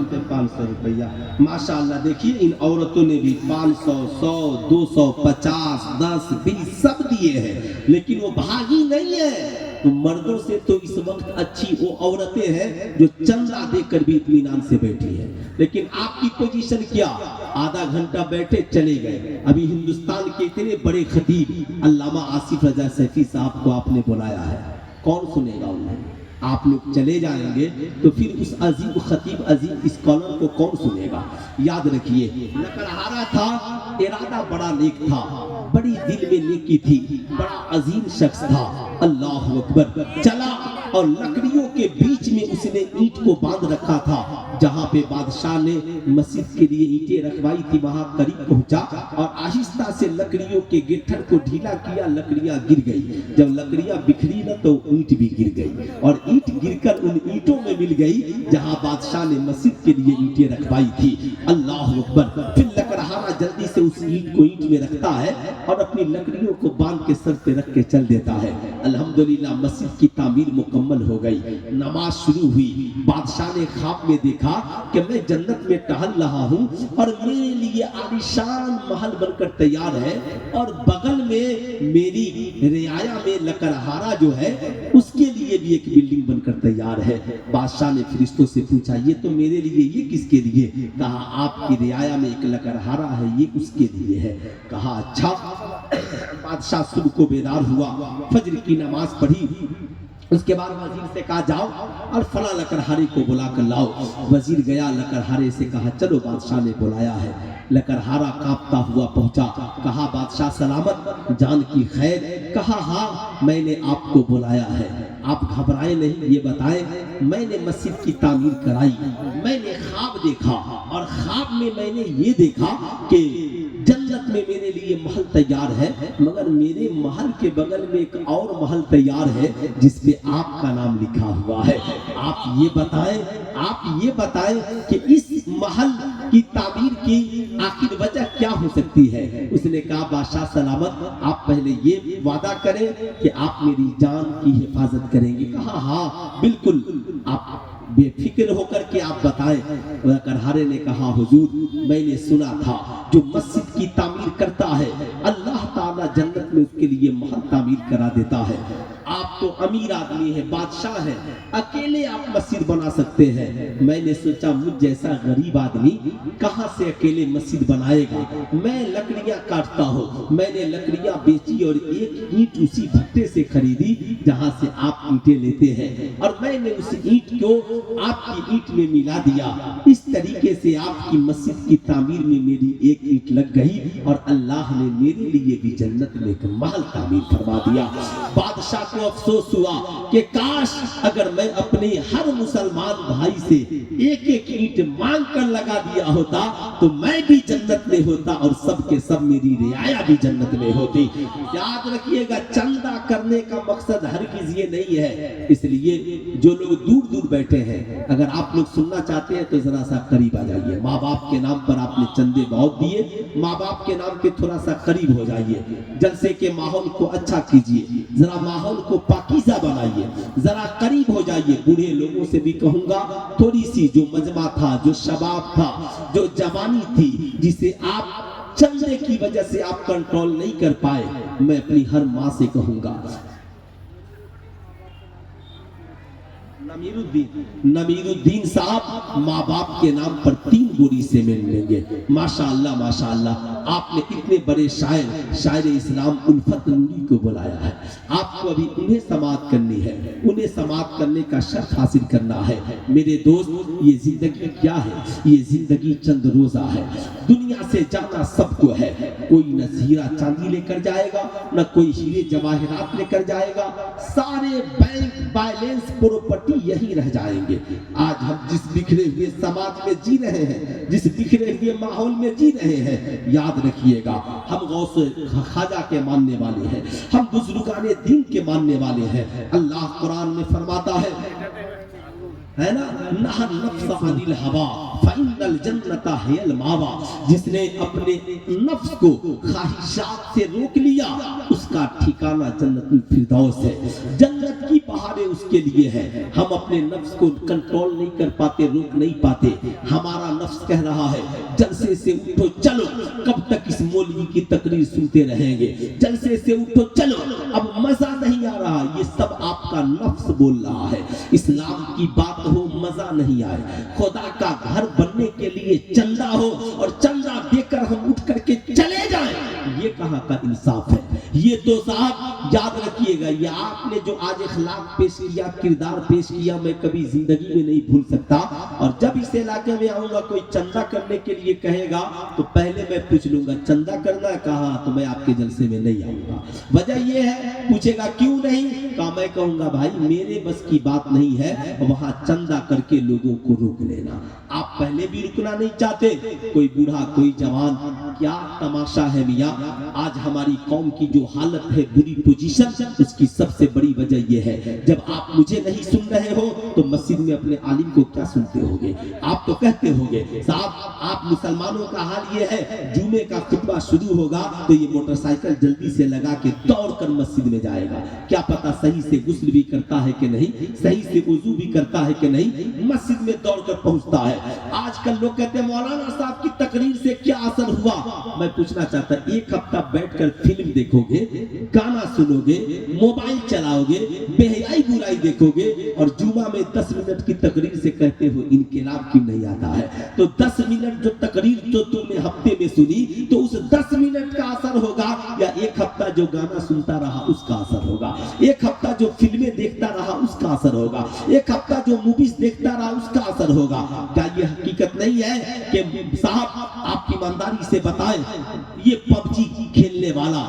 पर 500 रुपया माशाअल्लाह। देखिए इन औरतों ने भी 500, 100, 200, 50, 10, 20 सब दिए हैं, लेकिन वो भागी नहीं है। तो मर्दों से तो इस वक्त अच्छी वो औरतें हैं जो चंदा देकर भी इत्मीनान से बैठी है, लेकिन आपकी पोजीशन क्या, आधा घंटा बैठे चले गए। अभी हिंदुस्तान के इतने बड़े खतीब अल्लामा आसिफ रजा सैफी साहब को आपने बुलाया है, कौन सुनेगा उन्हें? आप लोग चले जाएंगे तो फिर उस अजीब खतीब अजीब स्कॉलर को कौन सुनेगा? याद रखिए, लकड़हारा था, इरादा बड़ा नेक था, बड़ी दिल में नेकी थी, बड़ा अजीम शख्स था। अल्लाह अकबर। चला और लकड़ियों के बीच में उसने ईंट को बांध रखा था, जहां पे बादशाह ने मस्जिद के लिए ईंटें रखवाई थी, वहां करीब पहुंचा और आहिस्ता से लकड़ियों के गिट्ठर को ढीला किया, लकड़ियां गिर गई। जब लकड़ियां बिखरी न तो ईंट भी गिर गई, और ईंट गिरकर उन ईंटों में मिल गई जहां बादशाह ने मस्जिद के लिए ईंटें रखवाई थी। अल्लाह अकबर। फिर लकड़हारा जल्दी से उस ईंट को ईंट में रखता है और अपनी लकड़ियों को बांध के सर पे रख के चल देता है। अल्हम्दुलिल्लाह मस्जिद की तामीर मुकम्मल हो गई, नमाज शुरू हुई। बादशाह ने ख्वाब में देखा कि मैं जन्नत में टहल रहा हूँ और मेरे लिए आलीशान महल बनकर तैयार है, और बगल में मेरी रियाया में लकड़हारा जो है उसके लिए भी एक बिल्डिंग बनकर तैयार है। बादशाह ने फरिश्तों से पूछा, ये तो मेरे लिए, ये किसके लिए? कहा आपकी रियाया में एक लकड़हारा है, ये उसके लिए है। कहा अच्छा। बादशाह सुबह को बेदार हुआ, फजर की नमाज पढ़ी, उसके बाद वजीर से कहा जाओ और फला लकड़हारे को बुला कर लाओ। वजीर गया, लकड़हारे से कहा चलो बादशाह ने बुलाया है। लकड़हारा कांपता हुआ पहुंचा, कहा बादशाह सलामत, जान की खैर? कहा हाँ मैंने आपको बुलाया है, आप घबराए नहीं, ये बताएं मैंने मस्जिद की तामीर कराई, मैंने ख्वाब देखा और ख्वाब में मैंने ये देखा कि जन्नत में मेरे लिए महल तैयार है, मगर मेरे महल के बगल में एक और महल तैयार है जिसपे आपका नाम लिखा हुआ है। आप ये बताएं कि इस महल की तामीर की आखिर वजह क्या हो सकती है? उसने कहा बादशाह सलामत, आप पहले ये वादा करें कि आप मेरी जान की हिफाजत करेंगे। कहा हाँ बिल्कुल, आप बेफिक्र होकर के आप बताएं। लकड़हारे ने कहा हुजूर मैंने सुना था जो मस्जिद की तामीर करता है अल्लाह ताला ताला जन्नत में उसके लिए महल तामीर करा देता है। आप तो अमीर आदमी है, बादशाह है, अकेले आप मस्जिद बना सकते हैं। मैंने सोचा मुझ जैसा गरीब आदमी कहां से अकेले मस्जिद बनाएगा। मैं लकड़ियां काटता हूँ, मैंने लकड़ियां बेची और एक ईंट उसी भट्टे से खरीदी जहां से आप ईंटें लेते हैं, और मैंने उस ईंट को आपकी ईंट में मिला दिया। इस तरीके से आपकी मस्जिद की तामीर में मेरी एक ईंट लग गई और अल्लाह ने मेरे लिए भी जन्नत में एक महल तामीर फरमा दिया। बादशाह को अफसोस हुआ कि काश अगर मैं अपने हर मुसलमान भाई से एक एक ईंट मांग कर लगा दिया होता तो मैं भी जन्नत में होता और सब के सब मेरी रियाया भी जन्नत में होती। याद रखिएगा, चंदा करने का मकसद हरगिज ये नहीं है। इसलिए जो लोग दूर दूर बैठे हैं, अगर आप लोग सुनना चाहते हैं तो जरा सा करीब आ जाइए। माँ बाप के नाम पर आपने चंदे बहुत दिए, माँ बाप के नाम पे थोड़ा सा करीब हो जाइए। जलसे के माहौल को अच्छा कीजिए, जरा माहौल को पाकीज़ा बनाइए, जरा करीब हो जाइए। बूढ़े लोगों से भी कहूंगा, थोड़ी सी जो मजमा था, जो शबाब था, जो जवानी थी, जिसे आप चंदे की वजह से आप कंट्रोल नहीं कर पाए, मैं अपनी हर माँ से कहूंगा, नमीरुद्दीन साहब माँ बाप के नाम पर 3 बोरी से मिल लेंगे। माशाअल्लाह माशाअल्लाह, आपने इतने बड़े शायर इस्लाम उल्फत नूरी को बुलाया है। आपको अभी उन्हें समाअत करनी है, उन्हें समाअत करने का शर्त हासिल करना है। मेरे दोस्त, ये जिंदगी क्या है? ये जिंदगी चंद रोजा है। दुनिया से जाना सबको है, कोई न हीरा चांदी लेकर जाएगा, न कोई हीरे जवाहरात लेकर जाएगा। सारे बैंक बैलेंस प्रॉपर्टी यही रह जाएंगे। आज हम जिस बिखरे हुए समाज में जी रहे हैं, जिस बिखरे हुए माहौल में जी रहे हैं, याद रखिएगा, हम गौस खाजा के मानने वाले हैं, हम बुजुर्गाने दीन के मानने वाले हैं। अल्लाह कुरान में फरमाता है ना, नहा नफ्स अनिल हवा फ़इन्नल जन्नता हियल मावा। जिसने अपने नफ्स को ख्वाहिशात से रोक लिया, उसका ठिकाना जन्नतुल फिरदौस है। जन्नत की बहारें उसके लिए है। हम अपने नफ्स को कंट्रोल नहीं कर पाते, रोक नहीं पाते। हमारा नफ्स कह रहा है, जलसे से उठो चलो, कब तक इस मौलवी की तकरीर सुनते रहेंगे? जलसे से उठो चलो, अब मजा नहीं आ रहा। ये सब आपका नफ्स बोल रहा है। इस्लाम की बात हो, मजा नहीं आए। खुदा का घर बनने के लिए चंदा हो और चंदा देकर हम उठ करके चले जाएं, ये कहां का इंसाफ है? ये तो साहब याद रखिएगा, ये आपने जो आज इखलाक पेश किया, किरदार पेश किया, मैं कभी जिंदगी में नहीं भूल सकता। और जब इस इलाके में आऊंगा, कोई चंदा करने के लिए कहेगा तो पहले मैं पूछ लूंगा, चंदा करना कहा? तो मैं आपके जलसे में नहीं आऊंगा। वजह ये है, पूछेगा क्यों नहीं? कहा मैं कहूंगा भाई मेरे बस की बात नहीं है वहां चंदा करके लोगों को रोक लेना। आप पहले भी रुकना नहीं चाहते, कोई बूढ़ा कोई जवान, क्या तमाशा है मियां। आज हमारी कौम की जो हालत है, बुरी पोजीशन, उसकी सबसे बड़ी वजह यह है, जब आप मुझे नहीं सुन रहे हो तो मस्जिद में अपने आलिम को क्या सुनते होगे? आप तो कहते होगे साहब आप मुसलमानों का हाल ये है, जुमे का खुतबा शुरू होगा तो ये मोटरसाइकिल जल्दी से लगा के दौड़ कर मस्जिद में जाएगा। क्या पता सही से गुस्ल भी करता है कि नहीं, सही से वुजू भी करता है कि नहीं, मस्जिद में दौड़कर पहुंचता है। आजकल लोग कहते हैं मौलाना साहब की तकरीर से क्या असर हुआ? मैं पूछना चाहता, एक हफ्ता बैठकर फिल्म देखोगे, गाना सुनोगे, मोबाइल चलाओगे, बेहयाई बुराई देखोगे और जुमा में 10 मिनट की तकरीर से कहते हो इनकलाब क्यों नहीं आता है? तो 10 मिनट जो तकरीर जो तुमने हफ्ते में सुनी, तो उस 10 मिनट का असर होगा या एक हफ्ता जो गाना सुनता रहा उसका असर होगा? एक हफ्ता जो फिल्में देखता रहा उसका असर होगा? एक हफ्ता जो मूवीज देखता रहा उसका असर होगा? क्या ये हकीकत नहीं है कि साहब आप ईमानदारी से बताएं, ये पबजी खेलने वाला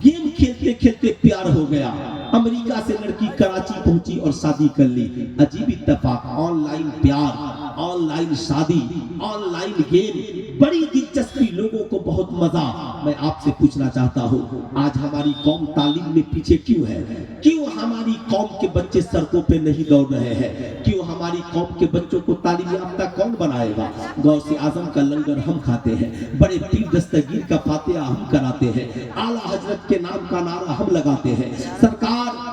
गेम खेलते खेलते प्यार हो गया, अमेरिका से लड़की कराची पहुंची और शादी कर ली। अजीब इत्तेफाक, ऑनलाइन प्यार, ऑनलाइन शादी, ऑनलाइन गेम, बड़ी दिलचस्पी, लोगों को बहुत मजा। मैं आपसे पूछना चाहता हूँ, आज हमारी कौम तालीम में पीछे क्यों है? क्यों हमारी कौम के बच्चे सड़कों पे नहीं दौड़ रहे हैं? क्यों हमारी कौम के बच्चों को तालीम याफ्ता कौन बनाएगा? गौसे आजम का लंगर हम खाते हैं, बड़े पीर दस्तगीर का फातिहा हम कराते हैं, आला हजरत के नाम का नारा हम लगाते हैं, सरकार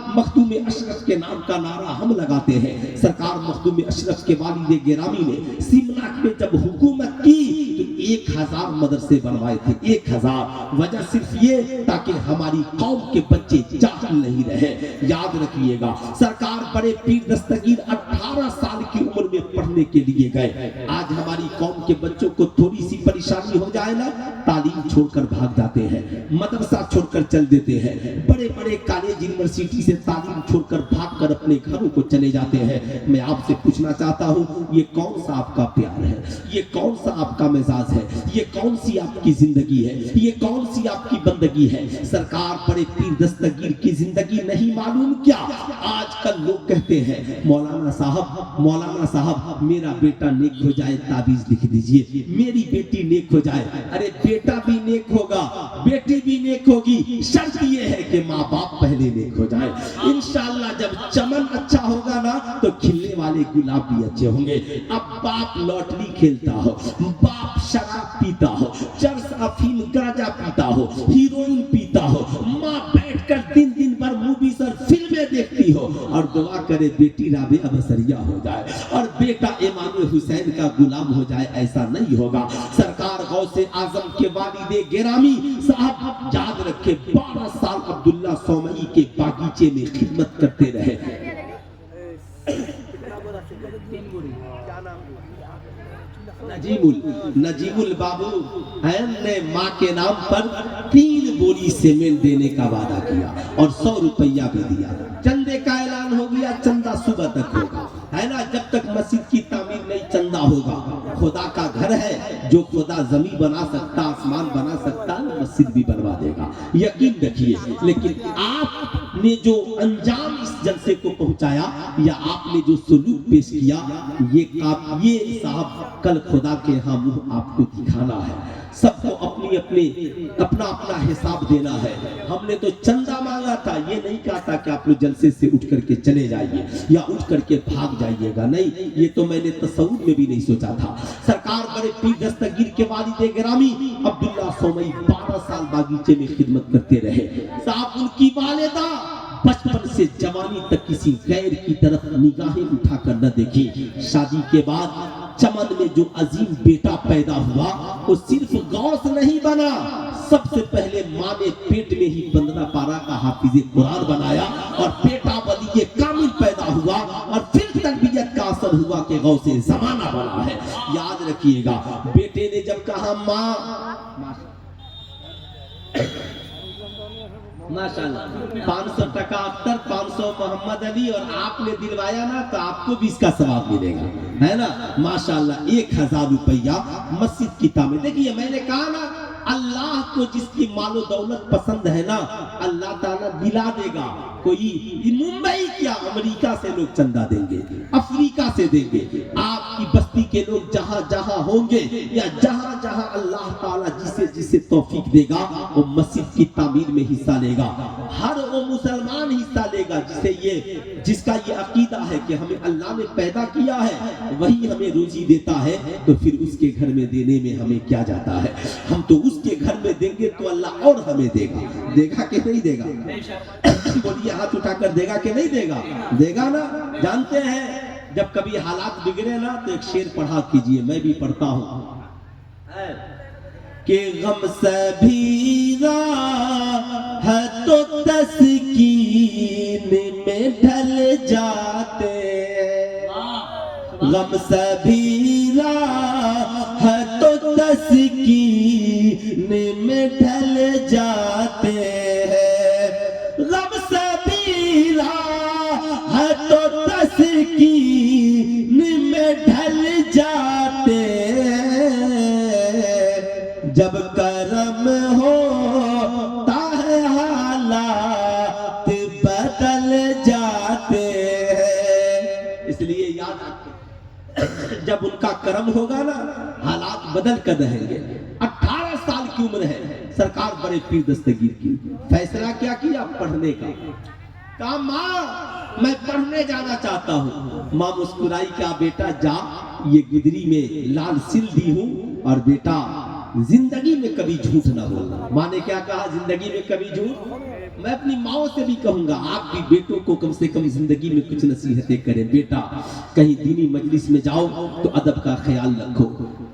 मखदूम अशरफ के नाम का नारा हम लगाते हैं। सरकार मखदूम अशरफ के वालिद गिरामी ने सिमनाक में जब हुकूमत की तो 1000 मदरसे बनवाए थे, 1000। वजह सिर्फ ये ताकि हमारी कौम के बच्चे जाहिल नहीं रहे। याद रखिएगा, सरकार बड़े पीर दस्तगीर 18 साल की उम्र में पढ़ने के लिए गए। आज हमारी कौम के बच्चों को थोड़ी सी परेशानी हो जाए ना, तालीम छोड़कर भाग जाते हैं, मदरसा छोड़कर चल देते हैं, बड़े बड़े कॉलेज यूनिवर्सिटी से तालीम छोड़कर भागकर अपने घरों को चले जाते हैं। मैं आपसे पूछना चाहता हूँ, ये कौन सा आपका प्यार है, ये कौन सा आपका मिजाज है, ये कौन सी आपकी जिंदगी है, ये कौन सी आपकी बंदगी है? सरकार बड़े पीर दस्तगीर की जिंदगी नहीं मालूम क्या? आजकल लोग कहते हैं मौलाना साहब मेरा बेटा नेक हो जाए ताबीज लिख दीजिए, मेरी बेटी नेक हो जाए। अरे बेटा भी नेक होगा, बेटी भी नेक होगी, शर्त ये है कि माँ बाप पहले नेक हो जाए। इंशाअल्लाह जब चमन अच्छा होगा ना तो खिलने वाले गुलाब भी अच्छे होंगे। अब बाप लॉटरी खेलता हो, बाप शराब पीता हो, चरस अफीम गांजा पीता हो, हीरोइन पीता हो, माँ बैठकर दिन दिन भर मूवी सर फिल्में देखती हो और दुआ करे बेटी राबिया बसरिया हो जाए और बेटा इमाम हुसैन का गुलाम हो जाए। ऐसा नहीं होगा। सरकार गौसे आजम के वालिदे गिरामी साहब याद रखे 12 साल अब्दुल्ला सौमई के बागीचे में खिदमत करते रहे। नजीमुल बाबू ने माँ के नाम पर 3 बोरी सीमेंट देने का वादा किया और 100 रुपया भी दिया। चंदे का ऐलान हो गया, चंदा सुबह तक होगा, है ना। जब तक मस्जिद की तामीर नहीं चंदा होगा, खुदा का घर है, जो खुदा जमीन बना सकता, आसमान बना सकता, मस्जिद भी बनवा देगा, यकीन रखिए। लेकिन आपने जो अंजाम इस जलसे को पहुंचाया या आपने जो सलूक पेश किया, ये साहब कल खुदा के यहाँ मुंह आपको दिखाना है। सबको अपना अपना हिसाब देना है। हमने तो चंदा मांगा था, ये नहीं कहा था कि आप लोग जलसे से उठ करके चले जाइए या उठ करके भाग जाइएगा, नहीं, ये तो मैंने तसव्वुर में भी नहीं सोचा था। सरकार बड़े पीर दस्तगीर के वालिदे गिरामी अब्दुल्ला सौमई 12 साल बागीचे में खिदमत करते रहे। साहब उनकी वालिदा बचपन से जवानी तक किसी गैर की तरफ निगाहें उठाकर न देखी। शादी के बाद चमन में जो अजीम बेटा पैदा हुआ, वो सिर्फ गौस नहीं बना, सबसे पहले माँ ने पेट में ही 15 पारा का हाफिज कुरान बनाया और बेटा वली कामिल पैदा हुआ और फिर तरबियत का असर हुआ कि गौसे जमाना बना है। याद रखिएगा, बेटे ने जब कहा माँ, माशाल्लाह 500 टका अख्तर, 500 मोहम्मद अली और आपने दिलवाया ना तो आपको भी इसका सवाब मिलेगा, है ना। माशाल्लाह 1000 रुपया मस्जिद की तामीर। देखिए मैंने कहा ना, अल्लाह को जिसकी मालो दौलत पसंद है ना, अल्लाह ताला दिला देगा। कोई मुंबई क्या अमेरिका से लोग चंदा देंगे, अफ्रीका से देंगे, आपकी बस्ती के लोग जहां जहां होंगे या जहां जहां अल्लाह ताला जिसे जिसे तौफीक देगा वो मस्जिद की तामीर में हिस्सा लेगा। हर वो मुसलमान हिस्सा लेगा जिसका ये अकीदा है कि हमें अल्लाह ने पैदा किया है, वही हमें रोजी देता है, तो फिर उसके घर में देने में हमें क्या जाता है। हम तो उसके घर में देंगे तो अल्लाह और हमें देगा कि नहीं देगा? बोलिए, हाथ उठाकर देगा कि नहीं देगा? देगा ना। जानते हैं जब कभी हालात बिगड़े ना तो एक शेर पढ़ा कीजिए, मैं भी पढ़ता हूं कि गम सभी है तो तस्कीन में ढल जाते, गम सभी है तो तस्कीन में ढल जाते हैं, गम सभी है तो तस्कीन में ढल जाते हैं, जब करम होता है हालात बदल जाते हैं। इसलिए याद रखें, जब उनका करम होगा ना हालात बदल कर रहेंगे। 18 साल की उम्र है सरकार बड़े पीर दस्तगीर की, फैसला क्या किया? पढ़ने का। कहा माँ मैं पढ़ने जाना चाहता हूँ। माँ मुस्कुराई, क्या बेटा जा, ये गुदरी में लाल सिल दी हूँ और बेटा जिंदगी में कभी झूठ ना बोलना। माँ ने क्या कहा, जिंदगी में कभी झूठ। मैं अपनी माओ से भी कहूंगा, आप भी बेटों को कम से कम जिंदगी में कुछ नसीहतें करें। बेटा कहीं दीनी मजलिस में जाओ तो अदब का ख्याल रखो।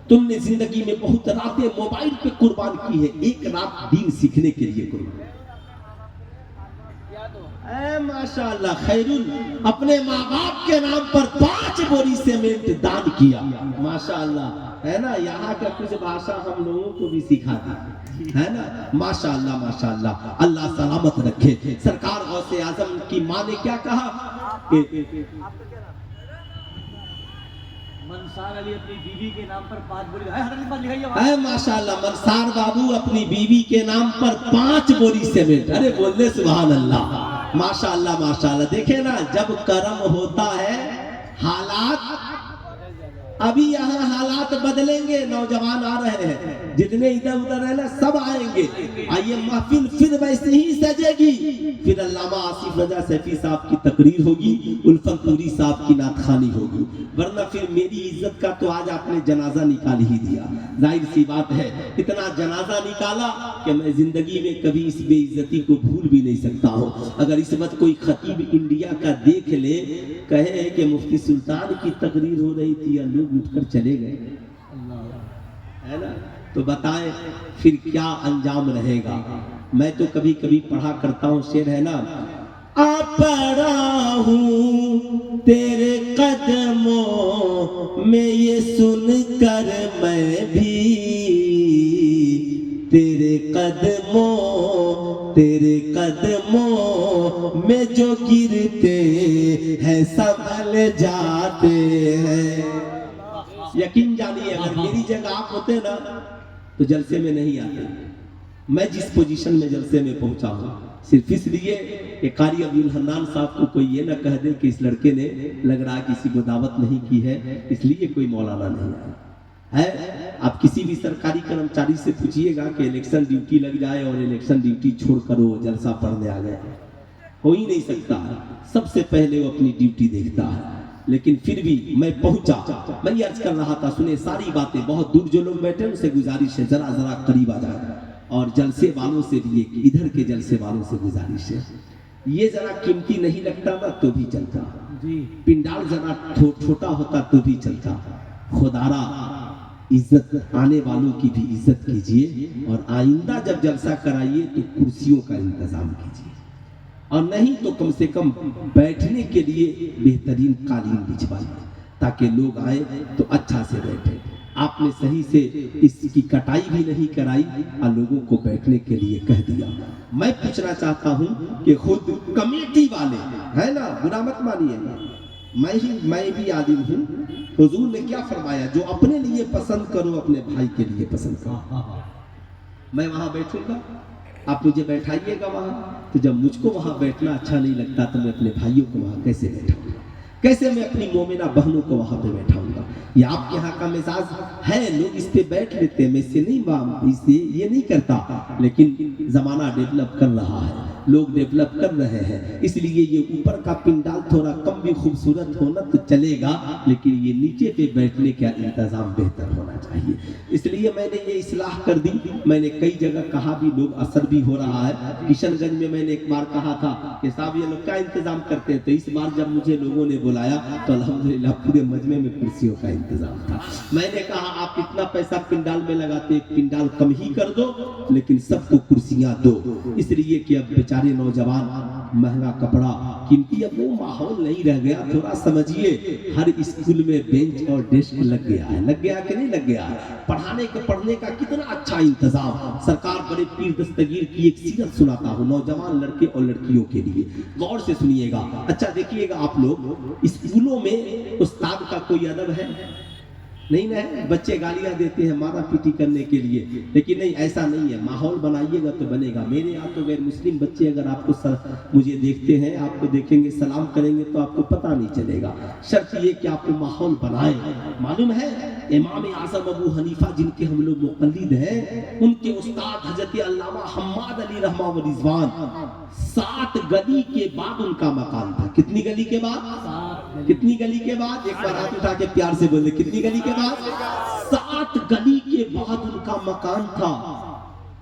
तुमने जिंदगी में बहुत रातें मोबाइल पे कुर्बान की है, एक रात दीन सीखने के लिए कुर्बान। माशाअल्लाह, खैरुल अपने माँ बाप के नाम पर 5 बोरी सीमेंट दान किया। माशाअल्लाह, है ना। यहाँ का कुछ भाषा हम लोगों को भी सिखा दी, है ना। माशाअल्लाह माशाअल्लाह, अल्लाह सलामत रखे। सरकार गौसे आजम की माँ ने क्या कहा कि मंसार अली अपनी बीवी के नाम पर 5 बोरी है। माशाअल्लाह, मंसार बाबू अपनी बीवी के नाम पर 5 बोरी सीमेंट। अरे बोले सुभान अल्लाह, माशाअल्लाह माशाअल्लाह। देखे ना, जब कर्म होता है हालात, अभी यहाँ हालात बदलेंगे। नौजवान आ रहे हैं, जितने इधर उधर है ना सब आएंगे। आइए, महफिल फिर वैसे ही सजेगी। फिर अल्लामा आसिफ रजा सैफी साहब की तकरीर होगी, उल्फत पूरी साहब की नातखानी होगी। वरना फिर मेरी इज्जत का तो आज आपने जनाजा निकाल ही दिया। जाहिर सी बात है, इतना जनाजा निकाला कि मैं जिंदगी में कभी इस बेइज्जती को भूल भी नहीं सकता हूँ। अगर इस वक्त कोई खतीब इंडिया का देख ले, कहे कि मुफ्ती सुल्तान की तकरीर हो रही थी, लोग उठकर चले गए, है ना, तो बताएं फिर क्या अंजाम रहेगा। मैं तो कभी कभी पढ़ा करता हूँ, शेर है ना, आ पड़ा हूँ तेरे कदमों में ये सुनकर मैं भी, तेरे कदमों में जो गिरते हैं संभल जाते हैं। यकीन जानिए, अगर मेरी जगह आप होते ना तो जलसे में नहीं आते। मैं जिस पोजीशन में जलसे में पहुंचा हूं सिर्फ इसलिए कि कारी अब्दुल हन्नान साहब को कोई ये ना कह दे कि इस लड़के ने लग रहा किसी को दावत नहीं की है, इसलिए कोई मौलाना नहीं आया है। आप किसी भी सरकारी कर्मचारी से पूछिएगा कि इलेक्शन ड्यूटी लग जाए और इलेक्शन ड्यूटी छोड़कर वो जलसा पढ़ने आ गए, हो ही नहीं सकता। सबसे पहले वो अपनी ड्यूटी देखता है। लेकिन फिर भी मैं पहुंचा, मैं अर्ज कर रहा था, सुने सारी बातें। बहुत दूर जो लोग बैठे उनसे गुजारिश है जरा जरा करीब आ जाए, और जलसे वालों से भी, इधर के जलसे वालों से गुजारिश है, ये जरा कीमती नहीं लगता ना तो भी चलता, पिंडाल जरा छोटा होता तो भी चलता। खुदारा इज्जत आने वालों की भी इज्जत कीजिए, और आइंदा जब जलसा कराइए तो कुर्सियों का इंतजाम कीजिए, और नहीं तो कम से कम बैठने के लिए बेहतरीन कालीन बिछवाइए, ताकि लोग आए तो अच्छा से बैठे। आपने सही से इसकी कटाई भी नहीं कराई और लोगों को बैठने के लिए कह दिया। मैं पूछना चाहता हूं कि खुद कमेटी वाले, है ना, बुरा मत मानिए, मैं भी आदिम हूं। हुजूर ने क्या फरमाया, जो अपने लिए पसंद करो अपने भाई के लिए पसंद करो। मैं वहां बैठूंगा, आप मुझे बैठाइएगा वहां, तो जब मुझको वहां बैठना अच्छा नहीं लगता तो मैं अपने भाइयों को वहां कैसे बैठाऊंगा, कैसे मैं अपनी मोमिना बहनों को वहां पे बैठाऊंगा। ये आपके यहाँ का मिजाज है, लोग इस पे बैठ लेते हैं, मैं इससे नहीं, इससे ये नहीं करता। लेकिन जमाना डेवलप कर रहा है, लोग डेवलप कर रहे हैं, इसलिए ये ऊपर का पिंडाल थोड़ा कम भी खूबसूरत होना तो चलेगा, लेकिन ये नीचे पे बैठने का इंतजाम बेहतर होना चाहिए। इसलिए मैंने ये इस्लाह कर दी। मैंने कई जगह कहा भी, लोग असर भी हो रहा है। किशनगंज में मैंने एक बार कहा था कि साहब ये लोग क्या इंतजाम करते हैं, तो इस बार जब मुझे लोगों ने बुलाया तो अल्हम्दुलिल्लाह पूरे मजमे में कुर्सियों का इंतजाम था। मैंने कहा आप इतना पैसा पिंडाल में लगाते, पिंडाल कम ही कर दो, लेकिन सबको कुर्सियां दो, इसलिए कि अब बेचारे नौजवान महंगा कपड़ा कीमती, अब वो माहौल नहीं रह गया। थोड़ा समझिए, हर स्कूल में बेंच और डेस्क लग गया है, लग गया कि नहीं लग गया है। पढ़ने का कितना अच्छा इंतजाम। सरकार बड़े पीर दस्तगीर की एक सीरत सुनाता हूँ नौजवान लड़के और लड़कियों के लिए, गौर से सुनिएगा। अच्छा देखिएगा आप लोग, स्कूलों में उस्ताद का कोई अदब है नहीं ना, बच्चे गालियां देते हैं मारा पीटी करने के लिए, लेकिन नहीं, ऐसा नहीं है। माहौल बनाइएगा तो बनेगा। मेरे यहाँ तो गैर मुस्लिम बच्चे अगर आपको मुझे देखते हैं, आपको देखेंगे, सलाम करेंगे तो आपको पता नहीं चलेगा। शर्त ये कि आपको माहौल बनाए। मालूम है इमाम आज़म अबू हनीफा जिनके हम लोग मुक़ल्लिद हैं, उनके उस्ताद हजरत अल्लामा हम्माद अली रहमा व रिज़वान, 7 गली के बाद उनका मकान था। कितनी गली के बाद? कितनी गली के बाद? एक बार हाथ उठा के प्यार से बोले, कितनी गली के बाद? 7 गली کے बाद उनका मकान था,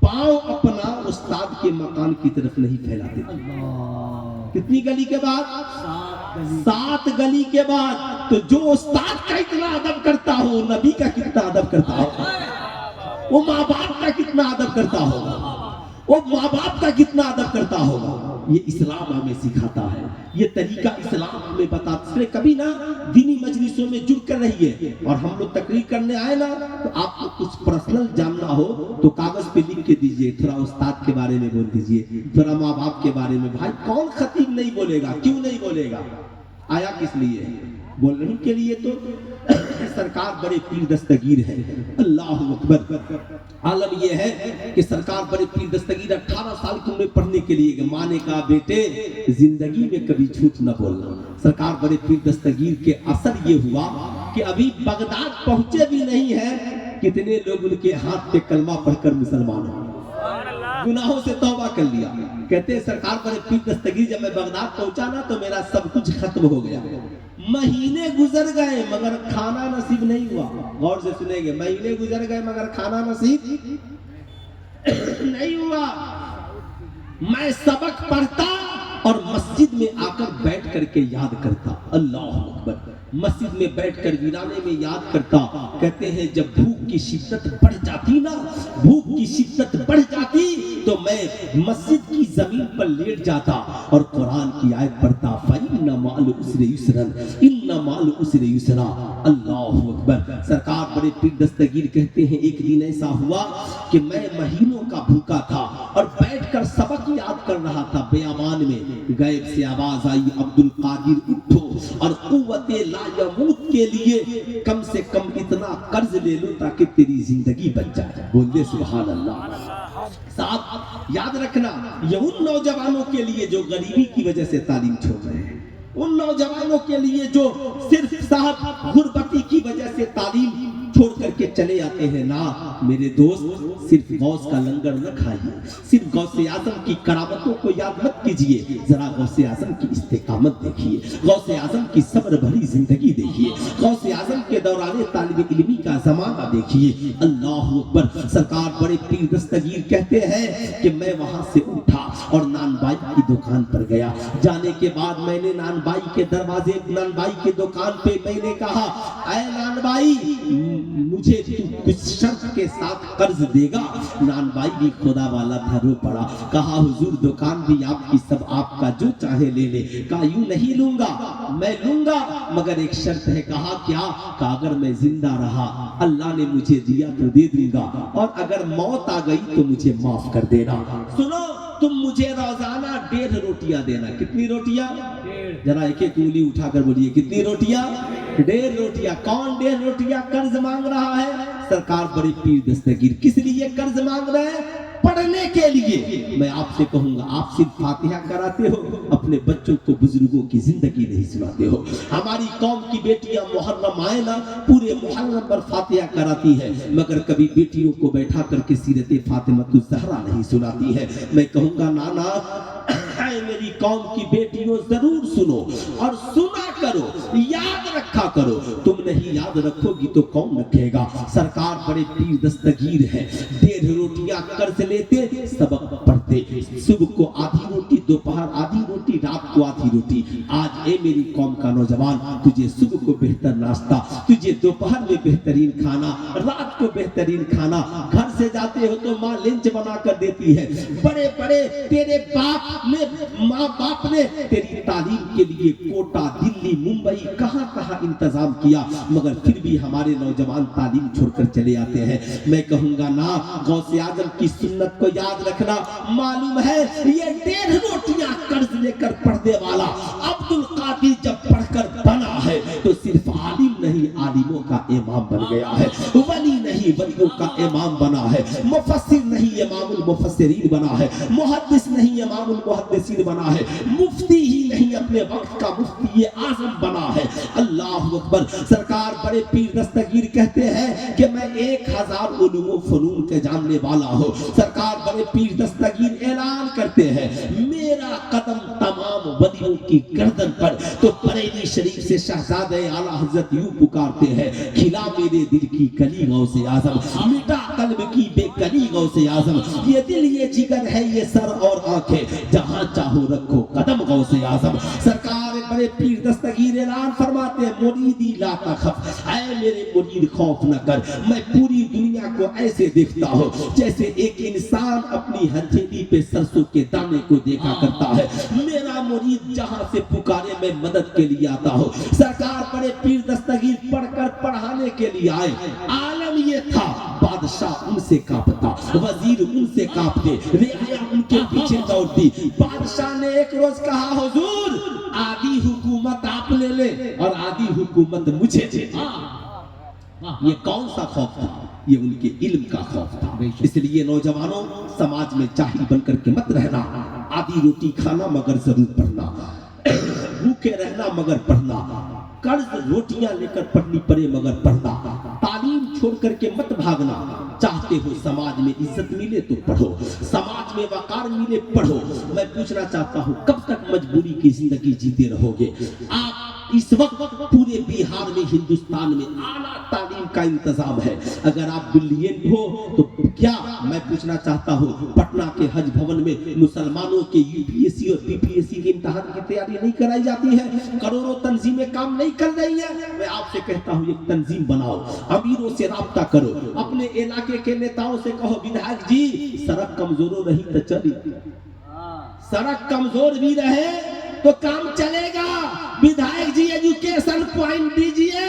पांव अपना उस्ताद के मकान की तरफ नहीं फैलाते थे। कितनी गली के बाद? 7 गली के बाद। तो जो उस्ताद का इतना अदब करता हो, नबी का कितना अदब करता हो, वो माँ बाप का कितना अदब करता होगा, वो माँ बाप का कितना अदब करता होगा। ये इस्लाम हमें सिखाता है, ये तरीका इस्लाम हमें बताता है। कभी ना दीनी मजलिसों में जुड़ कर रहिए, और हम लोग तकरीर करने आए ना, तो आपको कुछ पर्सनल जानना हो तो कागज पे लिख के दीजिए, थोड़ा उस्ताद के बारे में बोल दीजिए, थोड़ा माँ बाप के बारे में। भाई कौन खतीब नहीं बोलेगा, क्यों नहीं बोलेगा? आया किस लिए? बोलने के लिए। तो सरकार बड़े पीर दस्तगीर है। अल्लाह अकबर। आलम यह है कि सरकार बड़े पीर दस्तगीर 18 साल की उम्र पढ़ने के लिए गए। माँ ने कहा बेटे जिंदगी में कभी झूठ न बोलना। सरकार बड़े पीर दस्तगीर के असर ये हुआ कि अभी बगदाद पहुंचे भी नहीं है, कितने लोग उनके हाथ पे कलमा पढ़कर मुसलमान हो, गुनाहों से तौबा कर लिया। कहते हैं सरकार बड़े पीर दस्तगीर जब मैं बगदाद पहुंचा ना तो मेरा सब कुछ खत्म हो गया। महीने गुजर गए मगर खाना नसीब नहीं हुआ। गौर से सुनेंगे, महीने गुजर गए मगर खाना नसीब नहीं हुआ। मैं सबक पढ़ता और मस्जिद में आकर बैठ करके याद करता। अल्लाह अकबर। मस्जिद में बैठकर वीराने में याद करता। कहते हैं जब भूख की शिद्दत बढ़ जाती ना, भूख की शिद्दत बढ़ जाती तो मैं मस्जिद की जमीन पर लेट जाता और कुरान की आयत पढ़ता, फइन्ना माल उसरे युसरन इन्ना माल उसरे युसरा। अल्लाह अकबर। सरकार बड़े पीर दस्तगीर कहते हैं एक दिन ऐसा हुआ कि मैं महीनों का भूखा था और बैठकर सबक याद कर रहा था। बेयामान में गैब से आवाज आई, अब्दुल कादिर उठो और कुव्वते ला यमूत के लिए कम से कम इतना कर्ज ले लो ताकि तेरी जिंदगी बच जाए। बोलिए सुभान अल्लाह। साथ याद रखना, ये उन नौजवानों के लिए जो गरीबी की वजह से तालीम छोड़ रहे हैं, उन नौजवानों के लिए जो सिर्फ साहब गुर्बती की वजह से तालीम छोड़ करके चले आते हैं ना। मेरे दोस्त सिर्फ गौस का लंगर न खाइए, सिर्फ गौसे आजम की करामतों को याद मत कीजिए, जरा गौसे आजम की इस्तेकामत देखिए, गौसे आजम की सब्र भरी जिंदगी देखिए, गौसे आजम के दौरान तालिब इल्मी का जमाना देखिए। अल्लाह अकबर। सरकार बड़े पीर दस्तगीर कहते हैं कि मैं वहां से उठा और नानबाई की दुकान पर गया। जाने के बाद मैंने नानबाई के दरवाजे, नानबाई के दुकान पे मैंने कहा, ऐ नानबाई मुझे कुछ शर्त के साथ कर्ज देगा? नानबाई भी खुदा वाला था, रो पड़ा। कहा हुजूर दुकान भी आपकी, सब आपका, जो चाहे ले ले। कहा यूं नहीं लूंगा, मैं लूंगा मगर एक शर्त है। कहा क्या? कहा अगर मैं जिंदा रहा, अल्लाह ने मुझे दिया तो दे दूंगा, और अगर मौत आ गई तो मुझे माफ कर देना। सुनो, तुम मुझे रोजाना 1.5 रोटियां देना। कितनी रोटियां? जरा एक एक उंगली उठाकर बोलिए, कितनी रोटियां? 1.5 रोटियां। कौन 1.5 रोटियां कर्ज मांग रहा है? सरकार बड़े पीर दस्तगीर। किस लिए कर्ज मांग रहे हैं? पढ़ने के लिए। मैं आपसे कहूंगा, आप सिर्फ फातिहा कराते हो, अपने बच्चों को बुजुर्गों की जिंदगी नहीं सुनाते हो। हमारी कौम की बेटियां मुहर्रम आए ना, पूरे मुहर्रम पर फातिहा कराती है, मगर कभी बेटियों को बैठा करके सीरत फातिमा ज़हरा नहीं सुनाती है। मैं कहूंगा नाना, मेरी कौम की बेटियों जरूर सुनो और सुना करो, याद रखा करो। तुम नहीं याद रखोगी तो कौन रखेगा? सरकार बड़े पीर दस्तगीर है। 1.5 रोटियां कर्ज लेते, सबक पढ़ते, सुबह को आधी रोटी, दोपहर आधी रोटी, रात को आधी रोटी। आज ए मेरी कौम का नौजवान, तुझे सुबह को बेहतर नाश्ता, तुझे दोपहर में बेहतरीन खाना, रात को बेहतरीन खाना। घर से जाते हो तो माँ लंच बना कर देती है। बड़े बड़े तेरे बाप ने, माँ बाप ने तेरी तालीम के लिए कोटा, दिल्ली, मुंबई, कहां कहां इंतजाम किया, मगर फिर भी हमारे नौजवान तालीम छोड़कर चले आते हैं। मैं कहूंगा ना, गौसे आजम की सुन्नत को याद रखना। मालूम है ये 1.5 रोटियां कर्ज लेकर पढ़ने वाला अब्दुल कादिर जब पढ़कर बना है तो सिर्फ आलिम नहीं, आलिमों का इमाम बन गया है। वली नहीं, वलियों का इमाम बना है। मुफस्सिर नहीं, इमामुल मुफस्सिरीन बना है। मुहद्दिस नहीं, इमामुल मुहद्दिसीन बना है। मुफ्ती ही नहीं, अपने वक्त का मुफ्ती आजम बना है। अल्लाह अकबर। सरकार बड़े पीर दस्तगीर कहते हैं कि मैं 1000 उलूम व फनून के जानने वाला हूँ। सरकार बड़े पीर दस्तगीर ऐलान करते हैं, मेरा कदम तमाम वलियों की गर्दन पर। तो बरेली शरीफ से शहजादे आला हजरत यूं पुकारते हैं, खिला मेरे दिल की कली गौसे आजम, मिटा कल्ब की बेकली गौसे आजम, ये दिल ये जिगर है ये सर और आंखें, जहां चाहो रखो कदम गौसे आजम। सरकार बड़े पीर दस्तगीर ऐलान फरमाते हैं, मुरीदी ला तखफ, ऐ मेरे मुरीद खौफ न कर, मैं पूरी दुनिया को ऐसे देखता हूँ जैसे एक इंसान अपनी हथेली पे सरसों के दाने को देखा करता है। मेरा मुरीद जहां से पुकारे मैं मदद के लिए आता हूँ। सरकार बड़े पीर दस्तगीर पढ़कर पढ़ाने के लिए आए। आलम ये था, बादशाह उनसे कांपता, वजीर उनसे कांपते, रियाया उनके पीछे दौड़ती। बादशाह ने एक रोज कहा, हुजूर आधी हुकूमत आप ले ले और आधी हुकूमत मुझे दे। ये कौन सा खौफ था? ये उनके इल्म का खौफ था। इसलिए नौजवानों, समाज में जाहिल बनकर के मत रहना। आधी रोटी खाना मगर जरूर पढ़ना, भूखे रहना मगर पढ़ना, कर्ज रोटियां लेकर पढ़नी पड़े मगर पढ़ना, तालीम छोड़ करके मत भागना। चाहते हो समाज में इज्जत मिले तो पढ़ो, समाज में वकार मिले पढ़ो। मैं पूछना चाहता हूँ, कब तक मजबूरी की जिंदगी जीते रहोगे? आप इस वक्त पूरे बिहार में, हिंदुस्तान में आला तालीम का इंतजाम है। अगर आप ब्रिलियंट हो तो क्या, मैं पूछना चाहता हूँ, पटना के हज भवन में मुसलमानों के यूपीएससी और बीपीएससी के इम्तिहान की तैयारी नहीं कराई जाती है? करोड़ों तंजीमें काम नहीं कर रही है? मैं आपसे कहता हूँ, एक तंजीम बनाओ, अमीरों से राब्ता करो, अपने इलाके के नेताओं से कहो, विधायक जी सड़क कमजोर रही तो चली, सड़क कमजोर भी रहे तो काम चलेगा। विधायक जी एजुकेशन पॉइंट दीजिए,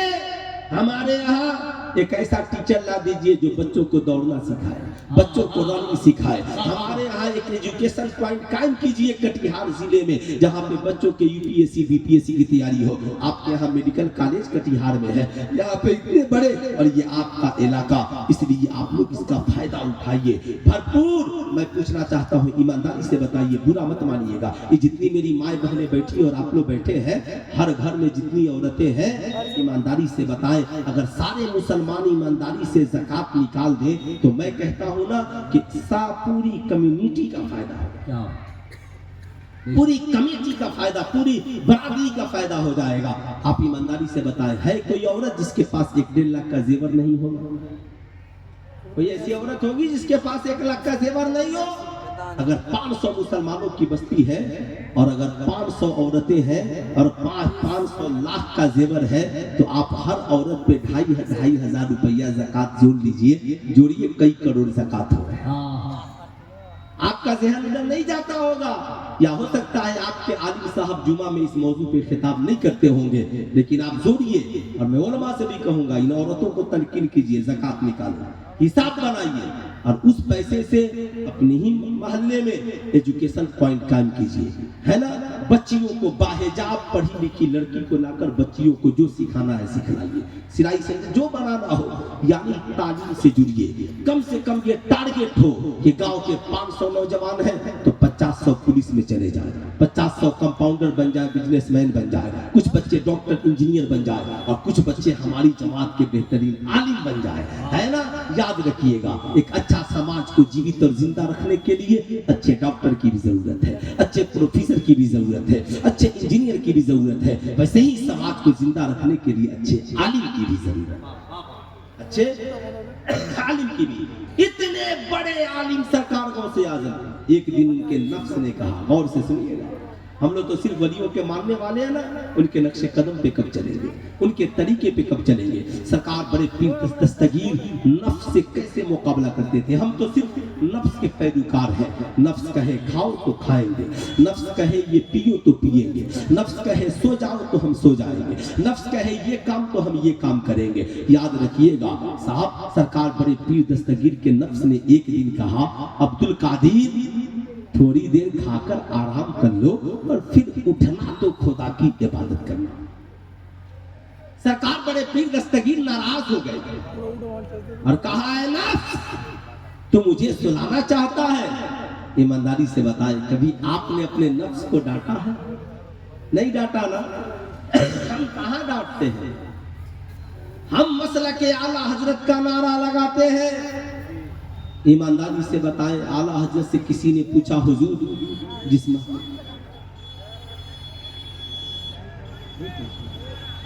हमारे यहाँ एक ऐसा टीचर ला दीजिए जो बच्चों को दौड़ना सिखाए, बच्चों को रनिंग सिखाए। हमारे यहाँ एक एजुकेशन पॉइंट कायम कीजिए कटिहार जिले में, जहाँ पे बच्चों के यूपीएससी बीपीएससी की तैयारी हो। आपके यहाँ मेडिकल कॉलेज कटिहार में है, यहाँ पे इतने बड़े, और ये आपका इलाका, इसलिए आप लोग इसका फायदा उठाइए भरपूर। मैं पूछना चाहता हूँ, ईमानदारी से बताइए, बुरा मत मानिएगा, ये जितनी मेरी माए बहनें बैठी और आप लोग बैठे हैं, हर घर में जितनी औरतें हैं, ईमानदारी से बताएं, अगर सारे मुसलमान ईमानदारी से ज़कात निकाल दे तो मैं कहता हूं ना कि पूरी कम्युनिटी का फायदा होगा, पूरी कमेटी का फायदा, पूरी बरादरी का फायदा हो जाएगा। आप ईमानदारी से बताएं, है कोई औरत जिसके पास 1-1.5 लाख का जेवर नहीं होगा? कोई ऐसी औरत होगी जिसके पास 1 लाख का जेवर नहीं हो? अगर 500 मुसलमानों की बस्ती है और अगर 500 औरतें हैं और 500 लाख का जेवर है, तो आप हर औरत पे 2,500 रुपया ज़कात जोड़ लीजिए, जोड़िए कई करोड़ ज़कात हो गए। आपका ज़हन इधर नहीं जाता होगा, या हो सकता है आपके आलिम साहब जुमा में इस मौजू पे खिताब नहीं करते होंगे, लेकिन आप जोड़िए। और मैं उलमा से भी कहूंगा, इन औरतों को तलकीन कीजिए, ज़कात निकालो, हिसाब बनाइए, और उस पैसे से अपने ही मोहल्ले में एजुकेशन पॉइंट कायम कीजिए, है ना। बच्चियों को बाहिजाब पढ़ी लिखी लड़की को लाकर बच्चियों को जो सिखाना है सिखलाइए, सिलाई से जो बनाना हो, यानी तालीम से जुड़िए। कम से कम ये टारगेट हो कि गांव के 500 नौजवान हैं तो 50-100 पुलिस में चले जाए, 50-100 कंपाउंडर बन जाए, बिजनेसमैन बन जाए, कुछ बच्चे डॉक्टर इंजीनियर बन जाए, और कुछ बच्चे हमारी जमात के बेहतरीन आलिम बन जाए, है ना। याद रखिएगा, एक अच्छा समाज को जीवित और जिंदा रखने के लिए अच्छे डॉक्टर की भी जरूरत है, अच्छे प्रोफेसर की भी जरूरत है, अच्छे इंजीनियर की भी जरूरत है। वैसे ही समाज को जिंदा रखने के लिए अच्छे आलिम की भी जरूरत है, अच्छे आलिम की भी। इतने बड़े आलिम सरकार गौसे आजम, एक दिन उनके नफ्स ने कहा, गौर से सुनिएगा, हम लोग तो सिर्फ वलियों के मानने वाले हैं ना, उनके नक्शे कदम पे कब चलेंगे, उनके तरीके पे कब चलेंगे। सरकार बड़े पीर दस्तगीर नफ्स से कैसे मुकाबला करते थे। हम तो सिर्फ नफ्स के पैरोकार हैं, नफ्स कहे खाओ तो खाएंगे, नफ्स कहे ये पियो तो पिएंगे, नफ्स कहे सो जाओ तो हम सो जाएंगे, नफ्स कहे ये काम तो हम ये काम करेंगे। याद रखिएगा साहब, सरकार बड़े पीर दस्तगीर के नफ्स ने एक दिन कहा, अब्दुल कादिर थोड़ी देर खाकर आराम कर लो और फिर उठना तो खुदा की इबादत करना। सरकार बड़े पीर दस्तगीर नाराज हो गए और कहा, है नफ्स तो मुझे सुलाना चाहता है। ईमानदारी से बताएं, कभी आपने अपने नफ्स को डांटा है? नहीं डांटा ना। हम कहाँ डांटते हैं? हम मसला के आला हजरत का नारा लगाते हैं। ईमानदारी से बताएं, आला हजरत से किसी ने पूछा, हुजूर जिसमें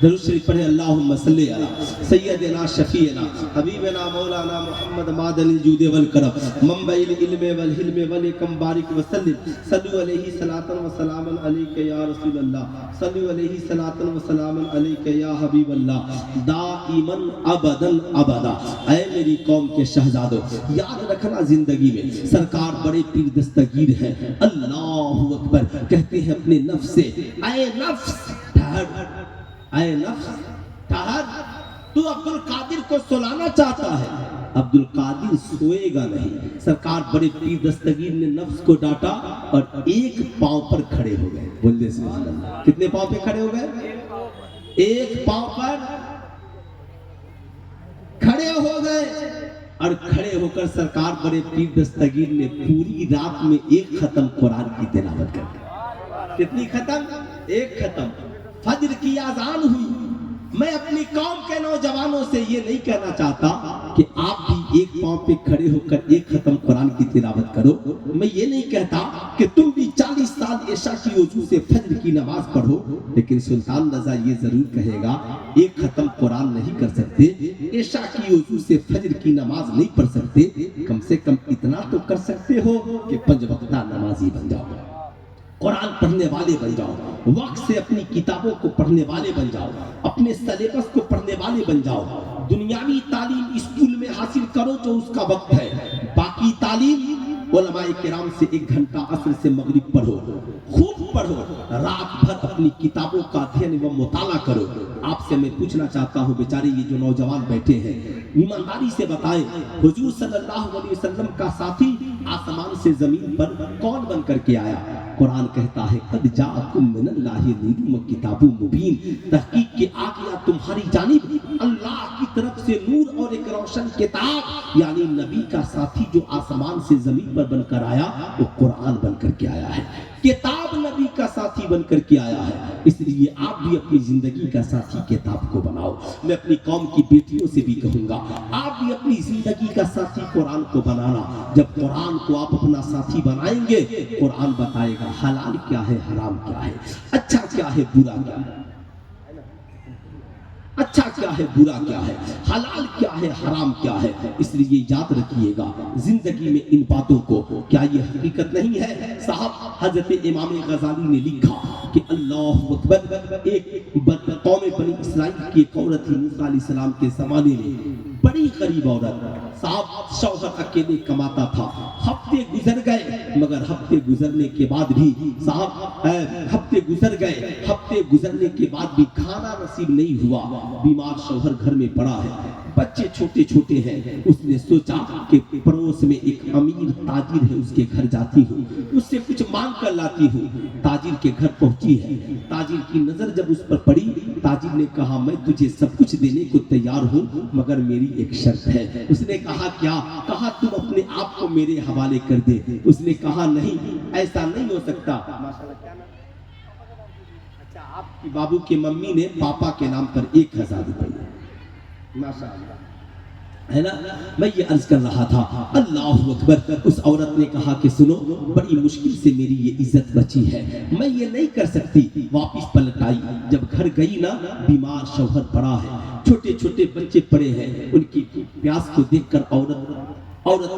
درود شریف پڑھیں اللہم صلی علی سیدنا شفیعنا حبیبنا مولانا محمد معدن الجود والکرم منبع العلم والحلم والحکم بارک وسلم صلو علیہ صلاۃ و سلام علیک یا رسول اللہ صلو علیہ صلاۃ و سلام علیک یا حبیب اللہ دائما ابدا ابدا۔ اے میری قوم کے شہزادوں، یاد رکھنا زندگی میں سرکار بڑے پیر دستگیر ہیں۔ اللہ اکبر کہتے ہیں اپنے نفس سے، اے نفس ٹھہر، اے نفس ٹھہر، تو عبد القادر کو سلانا چاہتا ہے، عبد القادر سوئے گا نہیں۔ سرکار بڑے پیر دستگیر نے نفس کو ڈانٹا اور ایک پاؤں پر کھڑے ہو گئے۔ بولے سبحان اللہ، کتنے پاؤں پہ کھڑے ہو گئے؟ ایک پاؤں پر کھڑے ہو گئے، اور کھڑے ہو کر سرکار بڑے پیر دستگیر نے پوری رات میں ایک ختم قرآن کی تلاوت کر دی۔ کتنی ختم؟ ایک ختم۔ فجر کی اذان ہوئی۔ میں اپنی قوم کے نوجوانوں سے یہ نہیں کہنا چاہتا کہ آپ بھی ایک پاؤں پہ کھڑے ہو کر ایک ختم قرآن کی تلاوت کرو، میں یہ نہیں کہتا کہ تم بھی 40 سال عشاء کی وضو سے فجر کی نماز پڑھو، لیکن سلطان رضا یہ ضرور کہے گا ایک ختم قرآن نہیں کر سکتے، عشاء کی وضو سے فجر کی نماز نہیں پڑھ سکتے، کم سے کم اتنا تو کر سکتے ہو کہ 5 وقتہ نمازی بن جاؤ، قرآن پڑھنے والے بن جاؤ، وقت سے اپنی کتابوں کو پڑھنے والے بن جاؤ، اپنے سلیبس کو پڑھنے والے بن جاؤ۔ دنیاوی تعلیم اسکول میں حاصل کرو جو اس کا وقت ہے، باقی تعلیم علماء کرام سے 1 گھنٹہ عصر سے مغرب پڑھو، خوب پڑھو، رات بھر اپنی کتابوں کا ادھین و مطالعہ کرو۔ آپ سے میں پوچھنا چاہتا ہوں، بیچارے یہ جو نوجوان بیٹھے ہیں، ایمانداری سے بتائیں حضور صلی اللہ علیہ وسلم کا ساتھی آسمان سے زمین پر کون بن کر کے آیا؟ قرآن کہتا ہے قد جاءکم من اللہ نور و کتاب مبین، تحقیق کے آ گیا تمہاری جانب اللہ کی طرف سے نور اور ایک روشن کتاب، یعنی نبی کا ساتھی جو آسمان سے زمین پر بن کر آیا وہ قرآن بن کر کے آیا ہے، کتاب نبی کا ساتھی بن کر کے آیا ہے۔ اس لیے آپ بھی اپنی زندگی کا ساتھی کتاب کو بناؤ۔ میں اپنی قوم کی بیٹیوں سے بھی کہوں گا آپ بھی اپنی زندگی کا ساتھی قرآن کو بنانا۔ جب قرآن کو آپ اپنا ساتھی بنائیں گے، قرآن بتائے گا حلال کیا ہے، حرام کیا ہے، اچھا کیا ہے، برا کیا ہے، اچھا کیا ہے، برا کیا ہے، حلال کیا ہے، حرام کیا ہے۔ اس لیے یاد رکھیے گا زندگی میں ان باتوں کو، کیا یہ حقیقت نہیں ہے؟ صاحب حضرت امام غزالی نے لکھا کہ اللہ اکبر، ایک قوم بنی اسرائیل کی ایک عورت تھی موسیٰ علیہ السلام کے زمانے میں، بڑی غریب عورت، صاحب شوہر اکیلے کماتا تھا، ہفتے گزر گئے، مگر ہفتے گزرنے کے بعد بھی صاحب ہفتے گزرنے کے بعد بھی کھانا نصیب نہیں ہوا، بیمار شوہر گھر میں پڑا ہے، بچے چھوٹے چھوٹے ہیں۔ اس نے سوچا کہ پڑوس میں ایک امیر تاجر ہے، اس کے گھر جاتی ہوں، اس سے کچھ مانگ کر لاتی ہوں۔ تاجر کے گھر پہنچی ہے، تاجر کی نظر جب اس پر پڑی، تاجر نے کہا میں تجھے سب کچھ دینے کو تیار ہوں مگر میری ایک شرط ہے۔ اس نے کہا کیا؟ کہا تم اپنے آپ کو میرے حوالے کر دے۔ اس نے کہا نہیں، ایسا نہیں ہو سکتا۔ اچھا، آپ کی بابو کے ممی نے پاپا کے نام پر 1000 روپے، ماشاءاللہ ہے نا۔ میں یہ عرض کر رہا تھا، اللہ اکبر، اس عورت نے کہا کہ سنو، بڑی مشکل سے میری یہ عزت بچی ہے، میں یہ نہیں کر سکتی۔ واپس پلٹ آئی، جب گھر گئی نا، بیمار شوہر پڑا ہے، چھوٹے چھوٹے بچے پڑے ہیں، ان کی پیاس کو دیکھ کر عورت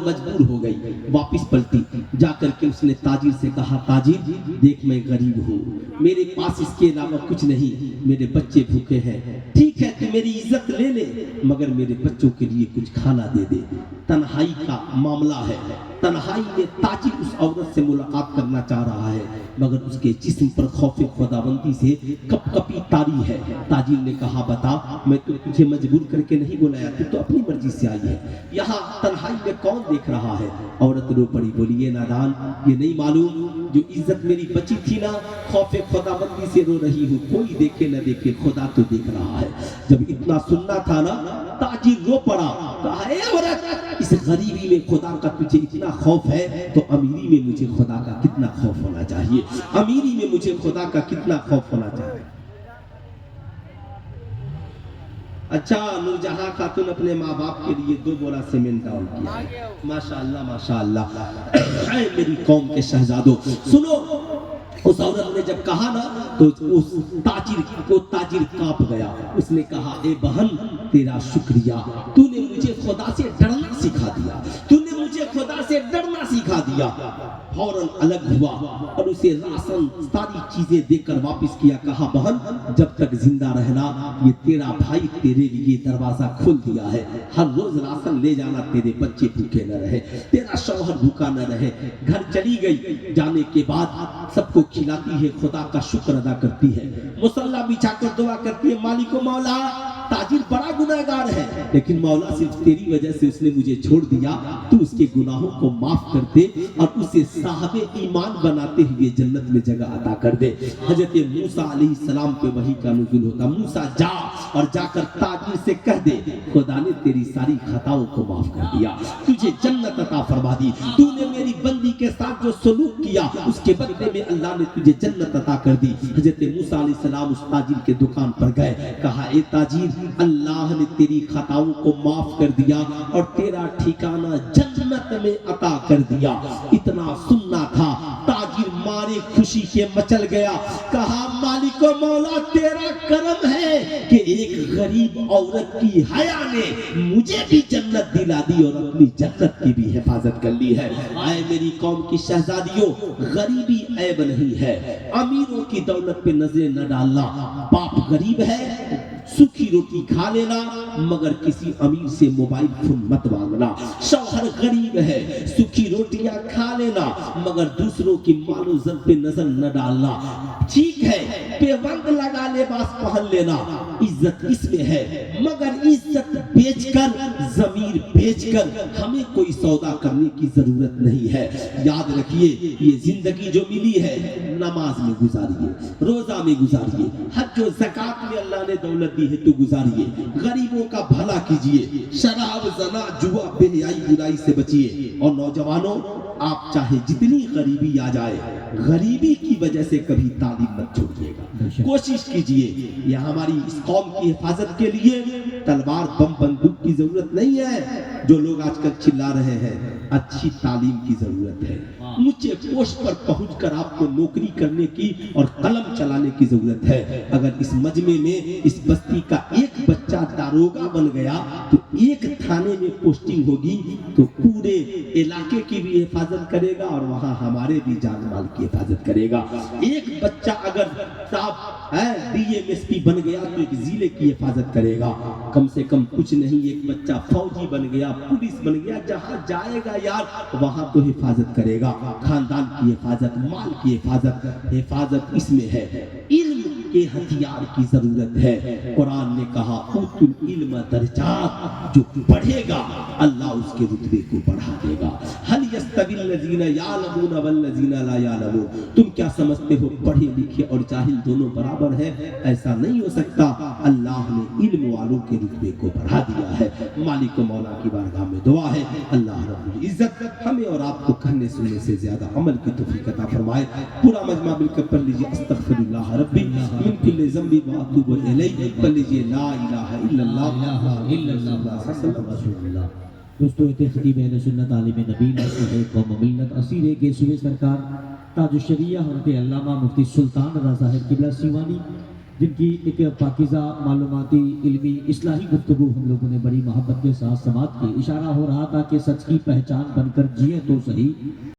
مجبور ہو گئی، واپس پلٹی، جا کر کے اس نے تاجر سے کہا تاجر دیکھ میں غریب ہوں، میرے پاس اس کے علاوہ کچھ نہیں، میرے بچے بھوکے ہیں، ٹھیک ہے تو میری عزت لے لے مگر میرے بچوں کے لیے کچھ کھانا دے دے۔ تنہائی کا معاملہ ہے، تنہائی میں تاجر اس عورت سے ملاقات کرنا چاہ رہا ہے مگر اس کے جسم پر خوف خداوندی سے کپ کپی طاری ہے۔ تاجر نے کہا بتا، میں تو تجھے مجبور کر کے نہیں بلایا، تو اپنی مرضی سے آئی ہے، یہاں تنہائی میں کون دیکھ رہا ہے؟ عورت رو پڑی، بولی یہ نادان، یہ نہیں معلوم جو عزت میری بچی تھی نا، خوف خداوندی سے رو رہی ہوں، کوئی دیکھے نہ دیکھے خدا تو دیکھ رہا ہے۔ جب اتنا سننا تھا نا، تاجر رو پڑا، کہا اے عورت، اس غریبی میں خدا کا تجھے اتنا خوف ہے تو امیری میں مجھے خدا کا کتنا خوف ہونا چاہیے، امیری میں مجھے خدا کا کتنا خوف ہونا چاہیے۔ اچھا، نورجہاں خاتون اپنے ماں باپ کے لیے 2 بولا سیمنٹ ڈاؤن کیا، ماشاءاللہ ماشاءاللہ۔ اے میری قوم کے شہزادوں سنو، उस औरत ने जब कहा ना तो उस ताजिर कांप गया। उसने कहा ए बहन तेरा शुक्रिया, तूने मुझे खुदा से डरना सिखा दिया, तूने मुझे खुदा से डरना सिखा दिया। फौरन अलग हुआ और उसे राशन सारी चीजें देकर वापस किया। कहा बहन जब तक जिंदा रहना ये तेरा भाई तेरे लिए दरवाजा खोल दिया है, हर रोज राशन ले जाना, तेरे बच्चे भूखे न रहे, तेरा शौहर भूखा न रहे। घर चली गई, जाने के बाद सबको खिलाती है, खुदा का शुक्र अदा करती है, मुसल्ला बिछाकर दुआ करती है, मालिको मौला ताजिर बड़ा गुनहगार है, लेकिन मौला सिर्फ तेरी वजह से उसने मुझे छोड़ दिया, तू उसके गुनाहों को माफ कर दे और उसे साहबे ईमान बनाते हुए जन्नत में जगह अता कर दे। हजरत मूसा अलैहिस्सलाम पे वही का नुज़ूल होता, मूसा जा और जाकर ताजिर से कह दे खुदा ने तेरी सारी खताओं को माफ कर दिया, तुझे जन्नत अता फरमा दी, तूने मेरी बंदी के साथ जो सलूक किया उसके बदले में अल्लाह ने तुझे जन्नत अता कर दी। हजरत मूसा अलैहिस्सलाम उस ताजिर के दुकान पर गए, कहा ए ताजिर अल्लाह ने तेरी खताओं को माफ कर दिया और तेरा ठिकाना जन्नत में अता कर दिया। इतना सुनना था, ताजिर मारे खुशी के मचल गया, कहा मालिको मौला तेरा करम है कि एक गरीब औरत की हया ने मुझे भी जन्नत दिला दी और अपनी जन्नत की भी हिफाजत कर ली है। ऐ मेरी कौम की शहजादियों, गरीबी ऐब नहीं है, अमीरों की दौलत पे नजर न डालना। बाप गरीब है सूखी रोटी खा लेना, मगर किसी अमीर से मोबाइल फोन मत मांगना। शौहर गरीब है सूखी रोटियां खा लेना, मगर दूसरों की मालो जन पे नजर न डालना। ठीक है पेवंद लगा लिबास पहन लेना, इज्जत इसमें है, मगर इज्जत बेचकर ज़मीर बेचकर हमें कोई सौदा करने की जरूरत नहीं है। याद रखिए ये जिंदगी जो मिली है नमाज में गुजारिए, रोजा में गुजारिए, हज और ज़कात में अल्लाह ने दौलत दी है तो गुजारिए, गरीबों का भला कीजिए, शराब जना जुआ बेहयाई बुराई से बचिए। और नौजवानों आप चाहे जितनी गरीबी आ जाए, गरीबी की वजह से कभी तालीम मत छोड़िएगा, कोशिश कीजिए। ये हमारी इस कौम की हिफाजत के लिए तलवार बम बंदूक की जरूरत नहीं है जो लोग आजकल चिल्ला रहे हैं, अच्छी तालीम की जरूरत है। ऊंचे पोस्ट पर पहुंचकर आपको नौकरी करने की और कलम चलाने की जरूरत है। अगर इस मजमे में इस बस्ती का एक बच्चा दारोगा बन गया तो एक थाने में पोस्टिंग होगी तो पूरे इलाके की भी हिफाजत करेगा और वहां हमारे भी जान माल की हिफाजत करेगा। एक बच्चा अगर साहब डीएमएसपी बन गया तो एक जिले की हिफाजत करेगा। कम से कम कुछ नहीं, एक बच्चा फौजी बन गया, पुलिस बन गया, जहां जाएगा यार वहां तो हिफाजत करेगा। खानदान की हिफाजत, माल की हिफाजत इसमें है। इल्म के हथियार की जरूरत है। कुरान ने कहा उतुल इल्म दरजात, जो पढ़ेगा अल्लाह उसके रुतबे को बढ़ा देगा। हल यस्तविल लजीना यालमून वल लजीना ला यालमून, तुम क्या समझते हो पढ़े लिखे और जाहिल दोनों बराबर है? ऐसा नहीं हो सकता। अल्लाह ने इल्म वालों के रुतबे को बढ़ा दिया है। मालिक मौला की बारगाह में दुआ है अल्लाह रब्बुल इज्जत हमें और आपको कहने सुनने से ज्यादा अमल की तौफीक अता फरमाए। पूरा मजमा मिलकर पढ़ लीजिए अस्तगफिरुल्लाह रब्बी मिन कुल्लि ज़ंबि व अतूबु इलैहि। पढ़ लीजिए ला इलाहा इल्लल्लाह रसूलुल्लाह। दोस्तों खतीब अहले सुन्नत आलिम नबी नसीह कौम मिल्लत असीर के सूबे सरकार ताजुश शरिया हज़रत अल्लामा मुफ्ती सुल्तान रज़ा साहिब किबला सीवानी, जिनकी एक पाकीज़ा मालूमाती इल्मी इस्लाही गुफ्तगू हम लोगों ने बड़ी मोहब्बत के साथ समात की। इशारा हो रहा था कि सच की पहचान बनकर जिए तो सही।